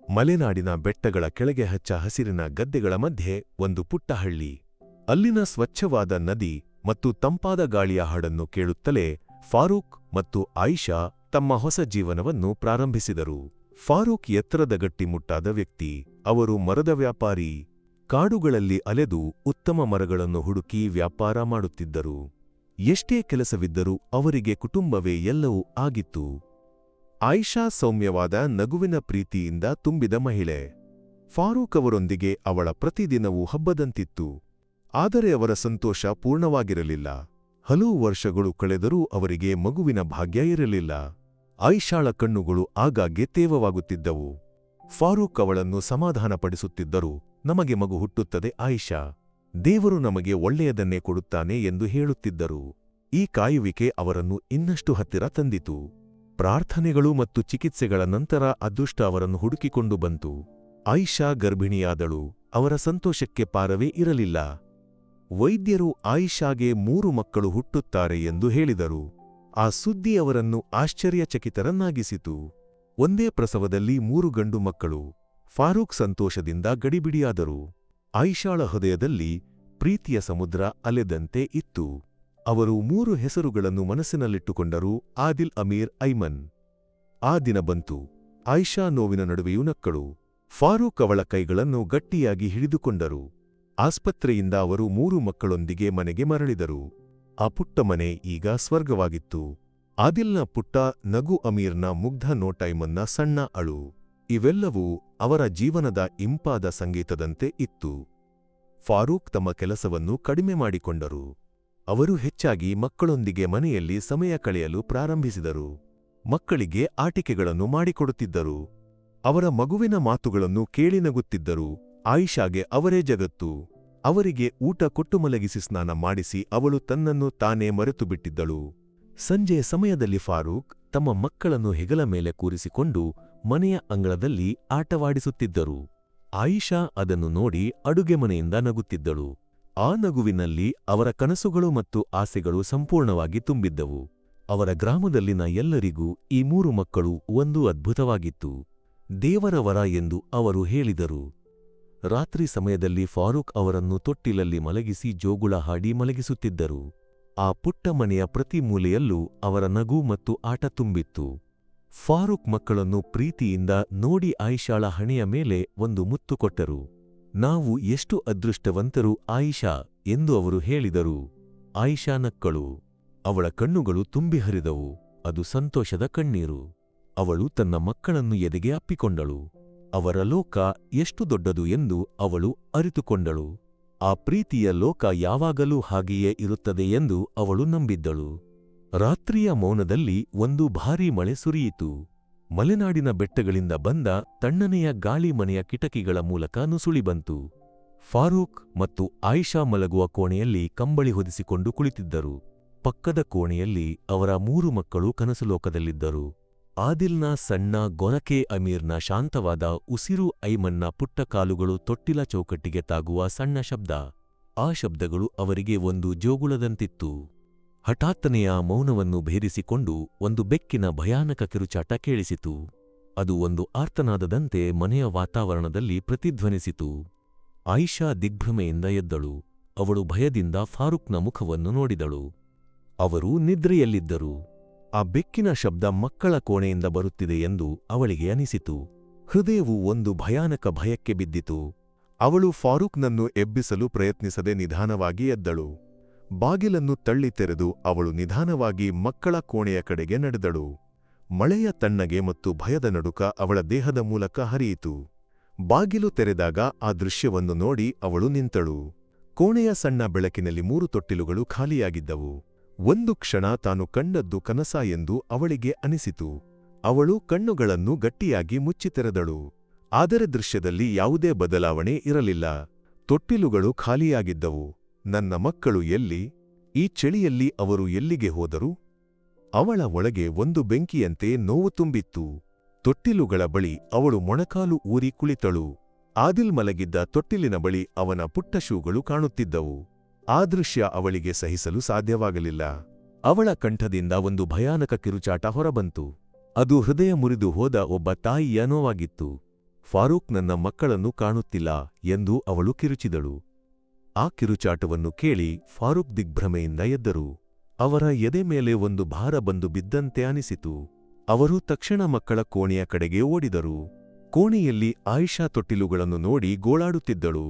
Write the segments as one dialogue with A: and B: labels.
A: ಮಲೆನಾಡಿನ ಬೆಟ್ಟಗಳ ಕೆಳಗೆ ಹಚ್ಚ ಹಸಿರಿನ ಗದ್ದೆಗಳ ಮಧ್ಯೆ ಒಂದು ಪುಟ್ಟ ಹಳ್ಳಿ. ಅಲ್ಲಿನ ಸ್ವಚ್ಛವಾದ ನದಿ ಮತ್ತು ತಂಪಾದ ಗಾಳಿಯ ಹಾಡನ್ನು ಕೇಳುತ್ತಲೇ ಫಾರೂಕ್ ಮತ್ತು ಆಯಿಷಾ ತಮ್ಮ ಹೊಸ ಜೀವನವನ್ನು ಪ್ರಾರಂಭಿಸಿದರು. ಫಾರೂಕ್ ಎತ್ತರದ ಗಟ್ಟಿಮುಟ್ಟಾದ ವ್ಯಕ್ತಿ. ಅವರು ಮರದ ವ್ಯಾಪಾರಿ. ಕಾಡುಗಳಲ್ಲಿ ಅಲೆದು ಉತ್ತಮ ಮರಗಳನ್ನು ಹುಡುಕಿ ವ್ಯಾಪಾರ ಮಾಡುತ್ತಿದ್ದರು. ಎಷ್ಟೇ ಕೆಲಸವಿದ್ದರೂ ಅವರಿಗೆ ಕುಟುಂಬವೇ ಎಲ್ಲವೂ ಆಗಿತ್ತು. ಆಯಿಷಾ ಸೌಮ್ಯವಾದ ನಗುವಿನ ಪ್ರೀತಿಯಿಂದ ತುಂಬಿದ ಮಹಿಳೆ. ಫಾರೂಕ್ ಅವರೊಂದಿಗೆ ಅವಳ ಪ್ರತಿದಿನವೂ ಹಬ್ಬದಂತಿತ್ತು. ಆದರೆ ಅವರ ಸಂತೋಷ ಪೂರ್ಣವಾಗಿರಲಿಲ್ಲ. ಹಲವು ವರ್ಷಗಳು ಕಳೆದರೂ ಅವರಿಗೆ ಮಗುವಿನ ಭಾಗ್ಯ ಇರಲಿಲ್ಲ. ಆಯಿಷಾಳ ಕಣ್ಣುಗಳು ಆಗಾಗ್ಗೆ ತೇವವಾಗುತ್ತಿದ್ದವು. ಫಾರೂಕ್ ಅವಳನ್ನು ಸಮಾಧಾನಪಡಿಸುತ್ತಿದ್ದರು. ನಮಗೆ ಮಗು ಹುಟ್ಟುತ್ತದೆ ಆಯಿಷಾ. ದೇವರು ನಮಗೆ ಒಳ್ಳೆಯದನ್ನೇ ಕೊಡುತ್ತಾನೆ ಎಂದು ಹೇಳುತ್ತಿದ್ದರು. ಈ ಕಾಯುವಿಕೆ ಅವರನ್ನು ಇನ್ನಷ್ಟು ಹತ್ತಿರ ತಂದಿತು. ಪ್ರಾರ್ಥನೆಗಳು ಮತ್ತು ಚಿಕಿತ್ಸೆಗಳ ನಂತರ ಅದೃಷ್ಟ ಅವರನ್ನು ಹುಡುಕಿಕೊಂಡು ಬಂತು. ಆಯಿಷಾ ಗರ್ಭಿಣಿಯಾದಳು. ಅವರ ಸಂತೋಷಕ್ಕೆ ಪಾರವೇ ಇರಲಿಲ್ಲ. ವೈದ್ಯರು ಆಯಿಷಾಗೆ 3 ಮಕ್ಕಳು ಹುಟ್ಟುತ್ತಾರೆ ಎಂದು ಹೇಳಿದರು. ಆ ಸುದ್ದಿ ಅವರನ್ನು ಆಶ್ಚರ್ಯಚಕಿತರನ್ನಾಗಿಸಿತು. ಒಂದೇ ಪ್ರಸವದಲ್ಲಿ 3 ಗಂಡು ಮಕ್ಕಳು. ಫಾರೂಕ್ ಸಂತೋಷದಿಂದ ಗಡಿಬಿಡಿಯಾದರು. ಆಯಿಷಾಳ ಹೃದಯದಲ್ಲಿ ಪ್ರೀತಿಯ ಸಮುದ್ರ ಅಲೆದಂತೆ ಇತ್ತು. ಅವರು 3 ಹೆಸರುಗಳನ್ನು ಮನಸ್ಸಿನಲ್ಲಿಟ್ಟುಕೊಂಡರು: ಆದಿಲ್, ಅಮೀರ್, ಐಮನ್. ಆ ದಿನ ಬಂತು. ಆಯಿಷಾ ನೋವಿನ ನಡುವೆಯೂ ನಕ್ಕಳು. ಫಾರೂಕ್ ಅವಳ ಕೈಗಳನ್ನು ಗಟ್ಟಿಯಾಗಿ ಹಿಡಿದುಕೊಂಡರು. ಆಸ್ಪತ್ರೆಯಿಂದ ಅವರು 3 ಮಕ್ಕಳೊಂದಿಗೆ ಮನೆಗೆ ಮರಳಿದರು. ಆ ಪುಟ್ಟ ಮನೆ ಈಗ ಸ್ವರ್ಗವಾಗಿತ್ತು. ಆದಿಲ್ನ ಪುಟ್ಟ ನಗು, ಅಮೀರ್ನ ಮುಗ್ಧ ನೋಟ, ಐಮನ್ನ ಸಣ್ಣ ಅಳು, ಇವೆಲ್ಲವೂ ಅವರ ಜೀವನದ ಇಂಪಾದ ಸಂಗೀತದಂತೆ ಇತ್ತು. ಫಾರೂಕ್ ತಮ್ಮ ಕೆಲಸವನ್ನು ಕಡಿಮೆ ಮಾಡಿಕೊಂಡರು. ಅವರು ಹೆಚ್ಚಾಗಿ ಮಕ್ಕಳೊಂದಿಗೆ ಮನೆಯಲ್ಲಿ ಸಮಯ ಕಳೆಯಲು ಪ್ರಾರಂಭಿಸಿದರು. ಮಕ್ಕಳಿಗೆ ಆಟಿಕೆಗಳನ್ನು ಮಾಡಿಕೊಡುತ್ತಿದ್ದರು. ಅವರ ಮಗುವಿನ ಮಾತುಗಳನ್ನು ಕೇಳಿ ನಗುತ್ತಿದ್ದರು. ಆಯಿಷಾಗೆ ಅವರೇ ಜಗತ್ತು. ಅವರಿಗೆ ಊಟ ಕೊಟ್ಟು ಮಲಗಿಸಿ ಸ್ನಾನ ಮಾಡಿಸಿ ಅವಳು ತನ್ನನ್ನು ತಾನೇ ಮರೆತುಬಿಟ್ಟಿದ್ದಳು. ಸಂಜೆಯ ಸಮಯದಲ್ಲಿ ಫಾರೂಕ್ ತಮ್ಮ ಮಕ್ಕಳನ್ನು ಹೆಗಲ ಮೇಲೆ ಕೂರಿಸಿಕೊಂಡು ಮನೆಯ ಅಂಗಳದಲ್ಲಿ ಆಟವಾಡಿಸುತ್ತಿದ್ದರು. ಆಯಿಷಾ ಅದನ್ನು ನೋಡಿ ಅಡುಗೆ ಮನೆಯಿಂದ ನಗುತ್ತಿದ್ದಳು. ಆ ನಗುವಿನಲ್ಲಿ ಅವರ ಕನಸುಗಳು ಮತ್ತು ಆಸೆಗಳು ಸಂಪೂರ್ಣವಾಗಿ ತುಂಬಿದ್ದವು. ಅವರ ಗ್ರಾಮದಲ್ಲಿನ ಎಲ್ಲರಿಗೂ ಈ 3 ಮಕ್ಕಳು ಒಂದು ಅದ್ಭುತವಾಗಿತ್ತು. ದೇವರ ವರ ಎಂದು ಅವರು ಹೇಳಿದರು. ರಾತ್ರಿ ಸಮಯದಲ್ಲಿ ಫಾರೂಕ್ ಅವರನ್ನು ತೊಟ್ಟಿಲಲ್ಲಿ ಮಲಗಿಸಿ ಜೋಗುಳ ಹಾಡಿ ಮಲಗಿಸುತ್ತಿದ್ದರು. ಆ ಪುಟ್ಟ ಮನೆಯ ಪ್ರತಿ ಮೂಲೆಯಲ್ಲೂ ಅವರ ನಗು ಮತ್ತು ಆಟ ತುಂಬಿತ್ತು. ಫಾರೂಕ್ ಮಕ್ಕಳನ್ನು ಪ್ರೀತಿಯಿಂದ ನೋಡಿ ಆಯಿಷಾಳ ಹಣೆಯ ಮೇಲೆ ಒಂದು ಮುತ್ತು ಕೊಟ್ಟರು. ನಾವು ಎಷ್ಟು ಅದೃಷ್ಟವಂತರು ಆಯಿಷಾ ಎಂದು ಅವರು ಹೇಳಿದರು. ಆಯಿಷಾ ನಕ್ಕಳು. ಅವಳ ಕಣ್ಣುಗಳು ತುಂಬಿ ಹರಿದವು. ಅದು ಸಂತೋಷದ ಕಣ್ಣೀರು. ಅವಳು ತನ್ನ ಮಕ್ಕಳನ್ನು ಎದೆಗೆ ಅಪ್ಪಿಕೊಂಡಳು. ಅವರ ಲೋಕ ಎಷ್ಟು ದೊಡ್ಡದು ಎಂದು ಅವಳು ಅರಿತುಕೊಂಡಳು. ಆ ಪ್ರೀತಿಯ ಲೋಕ ಯಾವಾಗಲೂ ಹಾಗೆಯೇ ಇರುತ್ತದೆ ಎಂದು ಅವಳು ನಂಬಿದ್ದಳು. ರಾತ್ರಿಯ ಮೌನದಲ್ಲಿ ಒಂದು ಭಾರೀ ಮಳೆ ಸುರಿಯಿತು. ಮಲೆನಾಡಿನ ಬೆಟ್ಟಗಳಿಂದ ಬಂದ ತಣ್ಣನೆಯ ಗಾಳಿ ಮನೆಯ ಕಿಟಕಿಗಳ ಮೂಲಕ ನುಸುಳಿ ಬಂತು. ಫಾರೂಕ್ ಮತ್ತು ಆಯಿಷಾ ಮಲಗುವ ಕೋಣೆಯಲ್ಲಿ ಕಂಬಳಿ ಹೊದಿಸಿಕೊಂಡು ಕುಳಿತಿದ್ದರು. ಪಕ್ಕದ ಕೋಣೆಯಲ್ಲಿ ಅವರ 3 ಮಕ್ಕಳು ಕನಸುಲೋಕದಲ್ಲಿದ್ದರು. ಆದಿಲ್ನ ಸಣ್ಣ ಗೊರಕೆ, ಅಮೀರ್ನ ಶಾಂತವಾದ ಉಸಿರು, ಐಮನ್ನ ಪುಟ್ಟ ಕಾಲುಗಳು ತೊಟ್ಟಿಲ ಚೌಕಟ್ಟಿಗೆ ತಾಗುವ ಸಣ್ಣ ಶಬ್ದ. ಆ ಶಬ್ದಗಳು ಅವರಿಗೆ ಒಂದು ಜೋಗುಳದಂತಿತ್ತು. ಹಠಾತ್ತನೆಯ ಮೌನವನ್ನು ಭೇದಿಸಿಕೊಂಡು ಒಂದು ಬೆಕ್ಕಿನ ಭಯಾನಕ ಕಿರುಚಾಟ ಕೇಳಿಸಿತು. ಅದು ಒಂದು ಆರ್ತನಾದದಂತೆ ಮನೆಯ ವಾತಾವರಣದಲ್ಲಿ ಪ್ರತಿಧ್ವನಿಸಿತು. ಆಯಿಷಾ ದಿಗ್ಭ್ರಮೆಯಿಂದ ಎದ್ದಳು. ಅವಳು ಭಯದಿಂದ ಫಾರೂಕ್ನ ಮುಖವನ್ನು ನೋಡಿದಳು. ಅವರು ನಿದ್ರೆಯಲ್ಲಿದ್ದರು. ಆ ಬೆಕ್ಕಿನ ಶಬ್ದ ಮಕ್ಕಳ ಕೋಣೆಯಿಂದ ಬರುತ್ತಿದೆ ಎಂದು ಅವಳಿಗೆ ಅನಿಸಿತು. ಹೃದಯವು ಒಂದು ಭಯಾನಕ ಭಯಕ್ಕೆ ಬಿದ್ದಿತು. ಅವಳು ಫಾರೂಕ್ನನ್ನು ಎಬ್ಬಿಸಲು ಪ್ರಯತ್ನಿಸದೆ ನಿಧಾನವಾಗಿ ಎದ್ದಳು. ಬಾಗಿಲನ್ನು ತಳ್ಳಿ ತೆರೆದು ಅವಳು ನಿಧಾನವಾಗಿ ಮಕ್ಕಳ ಕೋಣೆಯ ಕಡೆಗೆ ನಡೆದಳು. ಮಳೆಯ ತಣ್ಣಗೆ ಮತ್ತು ಭಯದ ನಡುಕ ಅವಳ ದೇಹದ ಮೂಲಕ ಹರಿಯಿತು. ಬಾಗಿಲು ತೆರೆದಾಗ ಆ ದೃಶ್ಯವನ್ನು ನೋಡಿ ಅವಳು ನಿಂತಳು. ಕೋಣೆಯ ಸಣ್ಣ ಬೆಳಕಿನಲ್ಲಿ 3 ತೊಟ್ಟಿಲುಗಳು ಖಾಲಿಯಾಗಿದ್ದವು. ಒಂದು ಕ್ಷಣ ತಾನು ಕಂಡದ್ದು ಕನಸ ಎಂದು ಅವಳಿಗೆ ಅನಿಸಿತು. ಅವಳು ಕಣ್ಣುಗಳನ್ನು ಗಟ್ಟಿಯಾಗಿ ಮುಚ್ಚಿ ತೆರೆದಳು. ಆದರೆ ದೃಶ್ಯದಲ್ಲಿ ಯಾವುದೇ ಬದಲಾವಣೆ ಇರಲಿಲ್ಲ. ತೊಟ್ಟಿಲುಗಳು ಖಾಲಿಯಾಗಿದ್ದವು. ನನ್ನ ಮಕ್ಕಳು ಎಲ್ಲಿ? ಈ ಚಳಿಯಲ್ಲಿ ಅವರು ಎಲ್ಲಿಗೆ ಹೋದರು? ಅವಳ ಒಳಗೆ ಒಂದು ಬೆಂಕಿಯಂತೆ ನೋವು ತುಂಬಿತ್ತು. ತೊಟ್ಟಿಲುಗಳ ಬಳಿ ಅವಳು ಮೊಣಕಾಲು ಊರಿ ಕುಳಿತಳು. ಆದಿಲ್ ಮಲಗಿದ್ದ ತೊಟ್ಟಿಲಿನ ಬಳಿ ಅವನ ಪುಟ್ಟ ಶೂಗಳು ಕಾಣುತ್ತಿದ್ದವು. ಆ ದೃಶ್ಯ ಅವಳಿಗೆ ಸಹಿಸಲು ಸಾಧ್ಯವಾಗಲಿಲ್ಲ. ಅವಳ ಕಂಠದಿಂದ ಒಂದು ಭಯಾನಕ ಕಿರುಚಾಟ ಹೊರಬಂತು. ಅದು ಹೃದಯ ಮುರಿದು ಹೋದ ಒಬ್ಬ ತಾಯಿಯ ನೋವಾಗಿತ್ತು. ಫಾರೂಕ್ ನನ್ನ ಮಕ್ಕಳನ್ನು ಕಾಣುತ್ತಿಲ್ಲ ಎಂದು ಅವಳು ಕಿರುಚಿದಳು. ಆ ಕಿರುಚಾಟವನ್ನು ಕೇಳಿ ಫಾರೂಕ್ ದಿಗ್ಭ್ರಮೆಯಿಂದ ಎದ್ದರು. ಅವರ ಎದೆ ಮೇಲೆ ಒಂದು ಭಾರ ಬಂದು ಬಿದ್ದಂತೆ ಅನಿಸಿತು. ಅವರು ತಕ್ಷಣ ಮಕ್ಕಳ ಕೋಣೆಯ ಕಡೆಗೆ ಓಡಿದರು. ಕೋಣೆಯಲ್ಲಿ ಆಯಿಷಾ ತೊಟ್ಟಿಲುಗಳನ್ನು ನೋಡಿ ಗೋಳಾಡುತ್ತಿದ್ದಳು.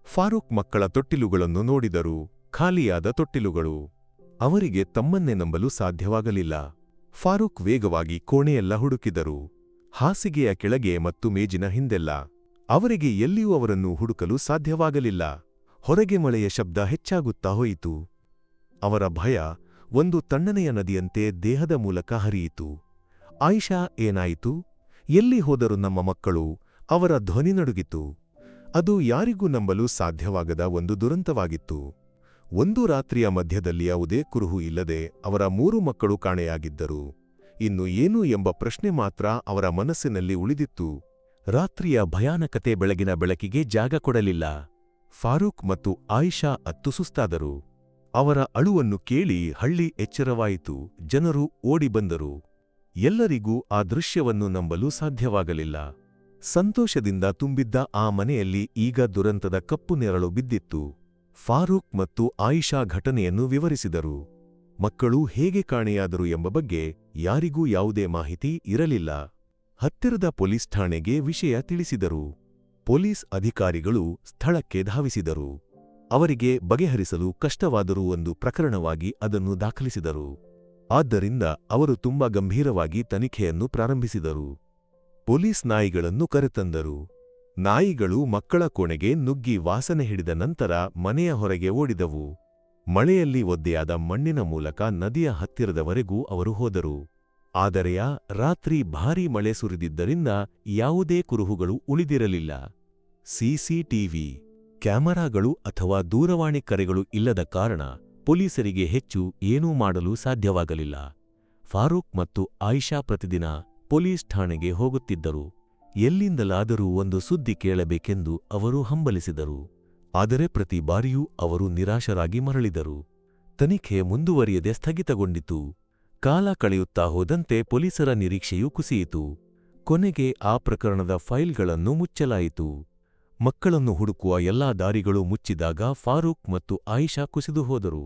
A: ಫಾರೂಕ್ ಮಕ್ಕಳ ತೊಟ್ಟಿಲುಗಳನ್ನು ನೋಡಿದರು, ಖಾಲಿಯಾದ ತೊಟ್ಟಿಲುಗಳು. ಅವರಿಗೆ ತಮ್ಮನ್ನೇ ನಂಬಲು ಸಾಧ್ಯವಾಗಲಿಲ್ಲ. ಫಾರೂಕ್ ವೇಗವಾಗಿ ಕೋಣೆಯೆಲ್ಲ ಹುಡುಕಿದರು, ಹಾಸಿಗೆಯ ಕೆಳಗೆ ಮತ್ತು ಮೇಜಿನ ಹಿಂದೆಲ್ಲ. ಅವರಿಗೆ ಎಲ್ಲಿಯೂ ಅವರನ್ನು ಹುಡುಕಲು ಸಾಧ್ಯವಾಗಲಿಲ್ಲ. ಹೊರಗೆ ಮಳೆಯ ಶಬ್ದ ಹೆಚ್ಚಾಗುತ್ತಾ ಹೋಯಿತು. ಅವರ ಭಯ ಒಂದು ತಣ್ಣನೆಯ ನದಿಯಂತೆ ದೇಹದ ಮೂಲಕ ಹರಿಯಿತು. ಆಯಿಷಾ, ಏನಾಯಿತು? ಎಲ್ಲಿ ಹೋದರು ನಮ್ಮ ಮಕ್ಕಳು? ಅವರ ಧ್ವನಿ ನಡುಗಿತು. ಅದು ಯಾರಿಗೂ ನಂಬಲು ಸಾಧ್ಯವಾಗದ ಒಂದು ದುರಂತವಾಗಿತ್ತು. ಒಂದು ರಾತ್ರಿಯ ಮಧ್ಯದಲ್ಲಿ ಯಾವುದೇ ಕುರುಹು ಇಲ್ಲದೆ ಅವರ 3 ಮಕ್ಕಳು ಕಾಣೆಯಾಗಿದ್ದರು. ಇನ್ನು ಏನು ಎಂಬ ಪ್ರಶ್ನೆ ಮಾತ್ರ ಅವರ ಮನಸ್ಸಿನಲ್ಲಿ ಉಳಿದಿತ್ತು. ರಾತ್ರಿಯ ಭಯಾನಕತೆ ಬೆಳಗಿನ ಬೆಳಕಿಗೆ ಜಾಗ ಕೊಡಲಿಲ್ಲ. ಫಾರೂಕ್ ಮತ್ತು ಆಯಿಷಾ ಅತ್ತು ಸುಸ್ತಾದರು. ಅವರ ಅಳುವನ್ನು ಕೇಳಿ ಹಳ್ಳಿ ಎಚ್ಚರವಾಯಿತು. ಜನರು ಓಡಿ ಬಂದರು. ಎಲ್ಲರಿಗೂ ಆ ದೃಶ್ಯವನ್ನು ನಂಬಲು ಸಾಧ್ಯವಾಗಲಿಲ್ಲ. ಸಂತೋಷದಿಂದ ತುಂಬಿದ್ದ ಆ ಮನೆಯಲ್ಲಿ ಈಗ ದುರಂತದ ಕಪ್ಪು ನೆರಳು ಬಿದ್ದಿತ್ತು. ಫಾರೂಕ್ ಮತ್ತು ಆಯಿಷಾ ಘಟನೆಯನ್ನು ವಿವರಿಸಿದರು. ಮಕ್ಕಳು ಹೇಗೆ ಕಾಣೆಯಾದರು ಎಂಬ ಬಗ್ಗೆ ಯಾರಿಗೂ ಯಾವುದೇ ಮಾಹಿತಿ ಇರಲಿಲ್ಲ. ಹತ್ತಿರದ ಪೊಲೀಸ್ ಠಾಣೆಗೆ ವಿಷಯ ತಿಳಿಸಿದರು. ಪೊಲೀಸ್ ಅಧಿಕಾರಿಗಳು ಸ್ಥಳಕ್ಕೆ ಧಾವಿಸಿದರು. ಅವರಿಗೆ ಬಗೆಹರಿಸಲು ಕಷ್ಟವಾದರೂ ಒಂದು ಪ್ರಕರಣವಾಗಿ ಅದನ್ನು ದಾಖಲಿಸಿದರು. ಆದ್ದರಿಂದ ಅವರು ತುಂಬಾ ಗಂಭೀರವಾಗಿ ತನಿಖೆಯನ್ನು ಪ್ರಾರಂಭಿಸಿದರು. ಪೊಲೀಸ್ ನಾಯಿಗಳನ್ನು ಕರೆತಂದರು. ನಾಯಿಗಳು ಮಕ್ಕಳ ಕೋಣೆಗೆ ನುಗ್ಗಿ ವಾಸನೆ ಹಿಡಿದ ನಂತರ ಮನೆಯ ಹೊರಗೆ ಓಡಿದವು. ಮಳೆಯಲ್ಲಿ ಒದ್ದೆಯಾದ ಮಣ್ಣಿನ ಮೂಲಕ ನದಿಯ ಹತ್ತಿರದವರೆಗೂ ಅವರು ಹೋದರು. ಆದರೆ ರಾತ್ರಿ ಭಾರೀ ಮಳೆ ಸುರಿದಿದ್ದರಿಂದ ಯಾವುದೇ ಕುರುಹುಗಳು ಉಳಿದಿರಲಿಲ್ಲ. ಸಿಸಿಟಿವಿ ಕ್ಯಾಮರಾಗಳು ಅಥವಾ ದೂರವಾಣಿ ಕರೆಗಳು ಇಲ್ಲದ ಕಾರಣ ಪೊಲೀಸರಿಗೆ ಹೆಚ್ಚು ಏನೂ ಮಾಡಲು ಸಾಧ್ಯವಾಗಲಿಲ್ಲ. ಫಾರೂಕ್ ಮತ್ತು ಆಯಿಷಾ ಪ್ರತಿದಿನ ಪೊಲೀಸ್ ಠಾಣೆಗೆ ಹೋಗುತ್ತಿದ್ದರು. ಎಲ್ಲಿಂದಲಾದರೂ ಒಂದು ಸುದ್ದಿ ಕೇಳಬೇಕೆಂದು ಅವರು ಹಂಬಲಿಸಿದರು. ಆದರೆ ಪ್ರತಿ ಬಾರಿಯೂ ಅವರು ನಿರಾಶರಾಗಿ ಮರಳಿದರು. ತನಿಖೆ ಮುಂದುವರಿಯದೆ ಸ್ಥಗಿತಗೊಂಡಿತು. ಕಾಲ ಕಳೆಯುತ್ತಾ ಹೋದಂತೆ ಪೊಲೀಸರ ನಿರೀಕ್ಷೆಯೂ ಕುಸಿಯಿತು. ಕೊನೆಗೆ ಆ ಪ್ರಕರಣದ ಫೈಲ್ಗಳನ್ನು ಮುಚ್ಚಲಾಯಿತು. ಮಕ್ಕಳನ್ನು ಹುಡುಕುವ ಎಲ್ಲಾ ದಾರಿಗಳು ಮುಚ್ಚಿದಾಗ ಫಾರೂಕ್ ಮತ್ತು ಆಯಿಷಾ ಕುಸಿದು ಹೋದರು.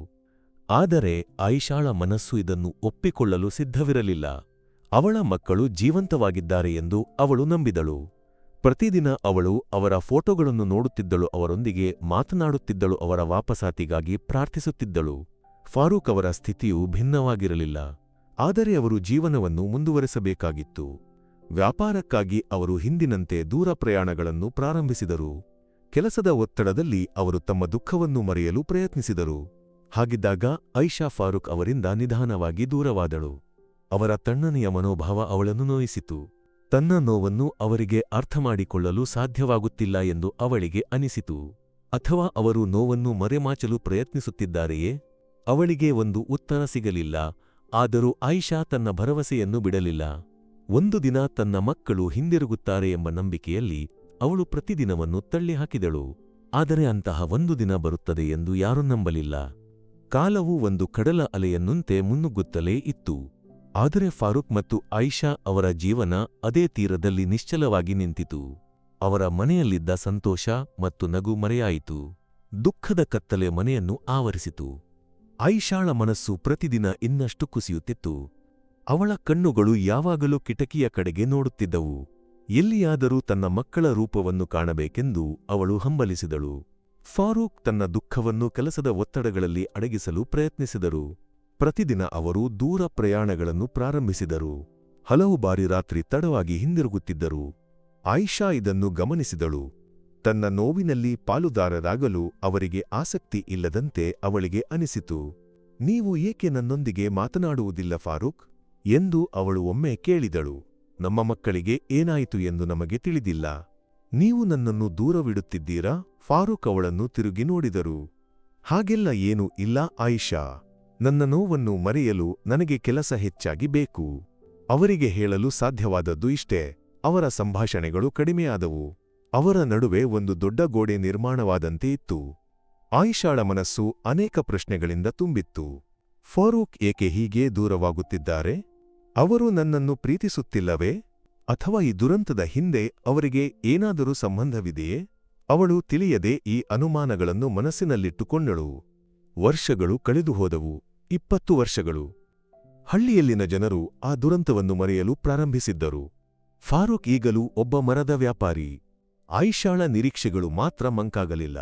A: ಆದರೆ ಆಯಿಷಾಳ ಮನಸ್ಸು ಇದನ್ನು ಒಪ್ಪಿಕೊಳ್ಳಲು ಸಿದ್ಧವಿರಲಿಲ್ಲ. ಅವಳ ಮಕ್ಕಳು ಜೀವಂತವಾಗಿದ್ದಾರೆ ಎಂದು ಅವಳು ನಂಬಿದಳು. ಪ್ರತಿದಿನ ಅವಳು ಅವರ ಫೋಟೋಗಳನ್ನು ನೋಡುತ್ತಿದ್ದಳು, ಅವರೊಂದಿಗೆ ಮಾತನಾಡುತ್ತಿದ್ದಳು, ಅವರ ವಾಪಸಾತಿಗಾಗಿ ಪ್ರಾರ್ಥಿಸುತ್ತಿದ್ದಳು. ಫಾರೂಕ್ ಅವರ ಸ್ಥಿತಿಯು ಭಿನ್ನವಾಗಿರಲಿಲ್ಲ. ಆದರೆ ಅವರು ಜೀವನವನ್ನು ಮುಂದುವರೆಸಬೇಕಾಗಿತ್ತು. ವ್ಯಾಪಾರಕ್ಕಾಗಿ ಅವರು ಹಿಂದಿನಂತೆ ದೂರ ಪ್ರಯಾಣಗಳನ್ನು ಪ್ರಾರಂಭಿಸಿದರು. ಕೆಲಸದ ಒತ್ತಡದಲ್ಲಿ ಅವರು ತಮ್ಮ ದುಃಖವನ್ನು ಮರೆಯಲು ಪ್ರಯತ್ನಿಸಿದರು. ಹಾಗಿದ್ದಾಗ ಆಯಿಷಾ ಫಾರೂಕ್ ಅವರಿಂದ ನಿಧಾನವಾಗಿ ದೂರವಾದಳು. ಅವರ ತಣ್ಣನೆಯ ಮನೋಭಾವ ಅವಳನ್ನು ನೋಯಿಸಿತು. ತನ್ನ ನೋವನ್ನು ಅವರಿಗೆ ಅರ್ಥಮಾಡಿಕೊಳ್ಳಲು ಸಾಧ್ಯವಾಗುತ್ತಿಲ್ಲ ಎಂದು ಅವಳಿಗೆ ಅನಿಸಿತು. ಅಥವಾ ಅವರು ನೋವನ್ನು ಮರೆಮಾಚಲು ಪ್ರಯತ್ನಿಸುತ್ತಿದ್ದಾರೆಯೇ? ಅವಳಿಗೆ ಒಂದು ಉತ್ತರ ಸಿಗಲಿಲ್ಲ. ಆದರೂ ಆಯಿಷಾ ತನ್ನ ಭರವಸೆಯನ್ನು ಬಿಡಲಿಲ್ಲ. ಒಂದು ದಿನ ತನ್ನ ಮಕ್ಕಳು ಹಿಂದಿರುಗುತ್ತಾರೆ ಎಂಬ ನಂಬಿಕೆಯಲ್ಲಿ ಅವಳು ಪ್ರತಿದಿನವನ್ನು ತಳ್ಳಿಹಾಕಿದಳು. ಆದರೆ ಅಂತಹ ಒಂದು ದಿನ ಬರುತ್ತದೆ ಎಂದು ಯಾರೂ ನಂಬಲಿಲ್ಲ. ಕಾಲವು ಒಂದು ಕಡಲ ಅಲೆಯನ್ನಂತೆ ಮುನ್ನುಗ್ಗುತ್ತಲೇ ಇತ್ತು. ಆದರೆ ಫಾರೂಕ್ ಮತ್ತು ಆಯಿಷಾ ಅವರ ಜೀವನ ಅದೇ ತೀರದಲ್ಲಿ ನಿಶ್ಚಲವಾಗಿ ನಿಂತಿತು. ಅವರ ಮನೆಯಲ್ಲಿದ್ದ ಸಂತೋಷ ಮತ್ತು ನಗು ಮರೆಯಾಯಿತು. ದುಃಖದ ಕತ್ತಲೆ ಮನೆಯನ್ನು ಆವರಿಸಿತು. ಆಯಿಷಾಳ ಮನಸ್ಸು ಪ್ರತಿದಿನ ಇನ್ನಷ್ಟು ಕುಸಿಯುತ್ತಿತ್ತು. ಅವಳ ಕಣ್ಣುಗಳು ಯಾವಾಗಲೂ ಕಿಟಕಿಯ ಕಡೆಗೆ ನೋಡುತ್ತಿದ್ದವು. ಎಲ್ಲಿಯಾದರೂ ತನ್ನ ಮಕ್ಕಳ ರೂಪವನ್ನು ಕಾಣಬೇಕೆಂದು ಅವಳು ಹಂಬಲಿಸಿದಳು. ಫಾರೂಕ್ ತನ್ನ ದುಃಖವನ್ನು ಕೆಲಸದ ಒತ್ತಡಗಳಲ್ಲಿ ಅಡಗಿಸಲು ಪ್ರಯತ್ನಿಸಿದರು. ಪ್ರತಿದಿನ ಅವರು ದೂರ ಪ್ರಯಾಣಗಳನ್ನು ಪ್ರಾರಂಭಿಸಿದರು. ಹಲವು ಬಾರಿ ರಾತ್ರಿ ತಡವಾಗಿ ಹಿಂದಿರುಗುತ್ತಿದ್ದರು. ಆಯಿಷಾ ಇದನ್ನು ಗಮನಿಸಿದಳು. ತನ್ನ ನೋವಿನಲ್ಲಿ ಪಾಲುದಾರರಾಗಲು ಅವರಿಗೆ ಆಸಕ್ತಿ ಇಲ್ಲದಂತೆ ಅವಳಿಗೆ ಅನಿಸಿತು. ನೀವು ಏಕೆ ನನ್ನೊಂದಿಗೆ ಮಾತನಾಡುವುದಿಲ್ಲ ಫಾರೂಕ್ ಎಂದು ಅವಳು ಒಮ್ಮೆ ಕೇಳಿದಳು. ನಮ್ಮ ಮಕ್ಕಳಿಗೆ ಏನಾಯಿತು ಎಂದು ನಮಗೆ ತಿಳಿದಿಲ್ಲ. ನೀವು ನನ್ನನ್ನು ದೂರವಿಡುತ್ತಿದ್ದೀರಾ? ಫಾರೂಕ್ ಅವಳನ್ನು ತಿರುಗಿ ನೋಡಿದರು. ಹಾಗೆಲ್ಲ ಏನೂ ಇಲ್ಲ ಆಯಿಷಾ. ನನ್ನ ನೋವನ್ನು ಮರೆಯಲು ನನಗೆ ಕೆಲಸ ಹೆಚ್ಚಾಗಿ ಬೇಕು. ಅವರಿಗೆ ಹೇಳಲು ಸಾಧ್ಯವಾದದ್ದು ಇಷ್ಟೇ. ಅವರ ಸಂಭಾಷಣೆಗಳು ಕಡಿಮೆಯಾದವು. ಅವರ ನಡುವೆ ಒಂದು ದೊಡ್ಡ ಗೋಡೆ ನಿರ್ಮಾಣವಾದಂತೆ ಇತ್ತು. ಆಯಿಷಾಳ ಮನಸ್ಸು ಅನೇಕ ಪ್ರಶ್ನೆಗಳಿಂದ ತುಂಬಿತ್ತು. ಫಾರೂಕ್ ಏಕೆ ಹೀಗೆ ದೂರವಾಗುತ್ತಿದ್ದಾರೆ? ಅವರು ನನ್ನನ್ನು ಪ್ರೀತಿಸುತ್ತಿಲ್ಲವೇ? ಅಥವಾ ಈ ದುರಂತದ ಹಿಂದೆ ಅವರಿಗೆ ಏನಾದರೂ ಸಂಬಂಧವಿದೆಯೇ? ಅವಳು ತಿಳಿಯದೆ ಈ ಅನುಮಾನಗಳನ್ನು ಮನಸ್ಸಿನಲ್ಲಿಟ್ಟುಕೊಂಡಳು. ವರ್ಷಗಳು ಕಳೆದು ಹೋದವು. 20 ವರ್ಷಗಳು. ಹಳ್ಳಿಯಲ್ಲಿನ ಜನರು ಆ ದುರಂತವನ್ನು ಮರೆಯಲು ಪ್ರಾರಂಭಿಸಿದ್ದರು. ಫಾರೂಕ್ ಈಗಲೂ ಒಬ್ಬ ಮರದ ವ್ಯಾಪಾರಿ. ಆಯಿಷಾಳ ನಿರೀಕ್ಷೆಗಳು ಮಾತ್ರ ಮಂಕಾಗಲಿಲ್ಲ.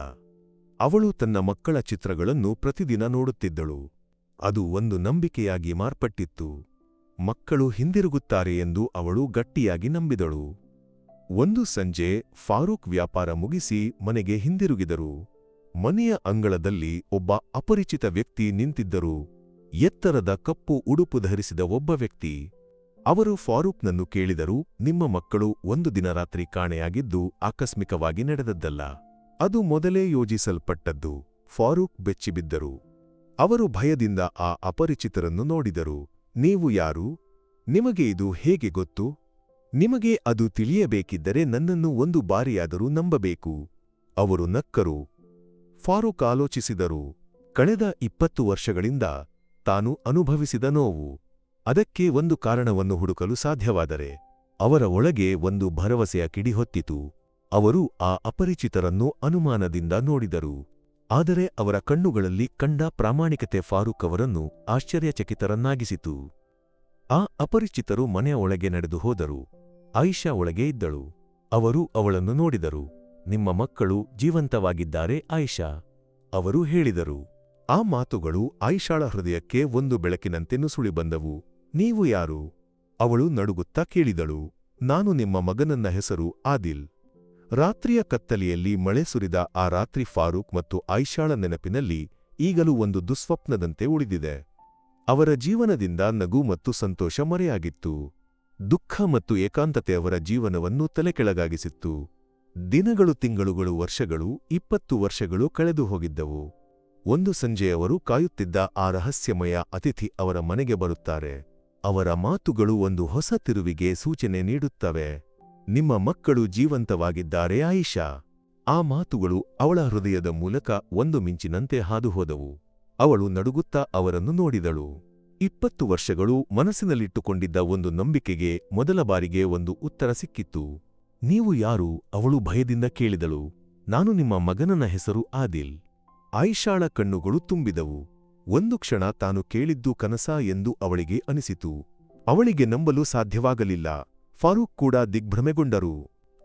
A: ಅವಳು ತನ್ನ ಮಕ್ಕಳ ಚಿತ್ರಗಳನ್ನು ಪ್ರತಿದಿನ ನೋಡುತ್ತಿದ್ದಳು. ಅದು ಒಂದು ನಂಬಿಕೆಯಾಗಿ ಮಾರ್ಪಟ್ಟಿತ್ತು. ಮಕ್ಕಳು ಹಿಂದಿರುಗುತ್ತಾರೆ ಎಂದು ಅವಳು ಗಟ್ಟಿಯಾಗಿ ನಂಬಿದಳು. ಒಂದು ಸಂಜೆ ಫಾರೂಕ್ ವ್ಯಾಪಾರ ಮುಗಿಸಿ ಮನೆಗೆ ಹಿಂದಿರುಗಿದರು. ಮನೆಯ ಅಂಗಳದಲ್ಲಿ ಒಬ್ಬ ಅಪರಿಚಿತ ವ್ಯಕ್ತಿ ನಿಂತಿದ್ದರು. ಎತ್ತರದ ಕಪ್ಪು ಉಡುಪು ಧರಿಸಿದ ಒಬ್ಬ ವ್ಯಕ್ತಿ. ಅವರು ಫಾರೂಕ್ನನ್ನು ಕೇಳಿದರು, ನಿಮ್ಮ ಮಕ್ಕಳು ಒಂದು ದಿನ ರಾತ್ರಿ ಕಾಣೆಯಾಗಿದ್ದು ಆಕಸ್ಮಿಕವಾಗಿ ನಡೆದದ್ದಲ್ಲ. ಅದು ಮೊದಲೇ ಯೋಜಿಸಲ್ಪಟ್ಟದ್ದು. ಫಾರೂಕ್ ಬೆಚ್ಚಿಬಿದ್ದರು. ಅವರು ಭಯದಿಂದ ಆ ಅಪರಿಚಿತರನ್ನು ನೋಡಿದರು. ನೀವು ಯಾರು? ನಿಮಗೆ ಇದು ಹೇಗೆ ಗೊತ್ತು? ನಿಮಗೆ ಅದು ತಿಳಿಯಬೇಕಿದ್ದರೆ ನನ್ನನ್ನು ಒಂದು ಬಾರಿಯಾದರೂ ನಂಬಬೇಕು. ಅವರು ನಕ್ಕರು. ಫಾರೂಕ್ ಆಲೋಚಿಸಿದರು. ಕಳೆದ 20 ವರ್ಷಗಳಿಂದ ತಾನು ಅನುಭವಿಸಿದ ನೋವು. ಅದಕ್ಕೆ ಒಂದು ಕಾರಣವನ್ನು ಹುಡುಕಲು ಸಾಧ್ಯವಾದರೆ ಅವರ ಒಳಗೆ ಒಂದು ಭರವಸೆಯ ಕಿಡಿ ಹೊತ್ತಿತು. ಅವರು ಆ ಅಪರಿಚಿತರನ್ನು ಅನುಮಾನದಿಂದ ನೋಡಿದರು. ಆದರೆ ಅವರ ಕಣ್ಣುಗಳಲ್ಲಿ ಕಂಡ ಪ್ರಾಮಾಣಿಕತೆ ಫಾರೂಕ್ ಅವರನ್ನು ಆಶ್ಚರ್ಯಚಕಿತರನ್ನಾಗಿಸಿತು. ಆ ಅಪರಿಚಿತರು ಮನೆಯ ಒಳಗೆ ನಡೆದು ಹೋದರು. ಆಯಿಷಾ ಒಳಗೆ ಇದ್ದಳು. ಅವರು ಅವಳನ್ನು ನೋಡಿದರು. ನಿಮ್ಮ ಮಕ್ಕಳು ಜೀವಂತವಾಗಿದ್ದಾರೆ ಆಯಿಷಾ, ಅವರು ಹೇಳಿದರು. ಆ ಮಾತುಗಳು ಆಯಿಷಾಳ ಹೃದಯಕ್ಕೆ ಒಂದು ಬೆಳಕಿನಂತೆ ನುಸುಳಿ ಬಂದವು. ನೀವು ಯಾರು? ಅವಳು ನಡುಗುತ್ತಾ ಕೇಳಿದಳು. ನಾನು ನಿಮ್ಮ ಮಗನನ್ನ ಹೆಸರು ಆದಿಲ್. ರಾತ್ರಿಯ ಕತ್ತಲೆಯಲ್ಲಿ ಮಳೆ ಸುರಿದ ಆ ರಾತ್ರಿ ಫಾರೂಕ್ ಮತ್ತು ಆಯಿಷಾಳ ನೆನಪಿನಲ್ಲಿ ಈಗಲೂ ಒಂದು ದುಸ್ವಪ್ನದಂತೆ ಉಳಿದಿದೆ. ಅವರ ಜೀವನದಿಂದ ನಗು ಮತ್ತು ಸಂತೋಷ ಮರೆಯಾಗಿತ್ತು. ದುಃಖ ಮತ್ತು ಏಕಾಂತತೆ ಅವರ ಜೀವನವನ್ನು ತಲೆಕೆಳಗಾಗಿಸಿತ್ತು. ದಿನಗಳು, ತಿಂಗಳುಗಳು, ವರ್ಷಗಳು, 20 ವರ್ಷಗಳು ಕಳೆದು ಹೋಗಿದ್ದವು. ಒಂದು ಸಂಜೆ ಅವರು ಕಾಯುತ್ತಿದ್ದ ಆ ರಹಸ್ಯಮಯ ಅತಿಥಿ ಅವರ ಮನೆಗೆ ಬರುತ್ತಾರೆ. ಅವರ ಮಾತುಗಳು ಒಂದು ಹೊಸ ತಿರುವಿಗೆ ಸೂಚನೆ ನೀಡುತ್ತವೆ. ನಿಮ್ಮ ಮಕ್ಕಳು ಜೀವಂತವಾಗಿದ್ದಾರೆ ಆಯಿಷಾ. ಆ ಮಾತುಗಳು ಅವಳ ಹೃದಯದ ಮೂಲಕ ಒಂದು ಮಿಂಚಿನಂತೆ ಹಾದುಹೋದವು. ಅವಳು ನಡುಗುತ್ತಾ ಅವರನ್ನು ನೋಡಿದಳು. 20 ವರ್ಷಗಳು ಮನಸ್ಸಿನಲ್ಲಿಟ್ಟುಕೊಂಡಿದ್ದ ಒಂದು ನಂಬಿಕೆಗೆ ಮೊದಲ ಬಾರಿಗೆ ಒಂದು ಉತ್ತರ ಸಿಕ್ಕಿತ್ತು. ನೀವು ಯಾರು? ಅವಳು ಭಯದಿಂದ ಕೇಳಿದಳು. ನಾನು ನಿಮ್ಮ ಮಗನನ ಹೆಸರು ಆದಿಲ್. ಆಯಿಷಾಳ ಕಣ್ಣುಗಳು ತುಂಬಿದವು. ಒಂದು ಕ್ಷಣ ತಾನು ಕೇಳಿದ್ದು ಕನಸಾ ಎಂದು ಅವಳಿಗೆ ಅನಿಸಿತು. ಅವಳಿಗೆ ನಂಬಲು ಸಾಧ್ಯವಾಗಲಿಲ್ಲ. ಫಾರೂಕ್ ಕೂಡ ದಿಗ್ಭ್ರಮೆಗೊಂಡರು.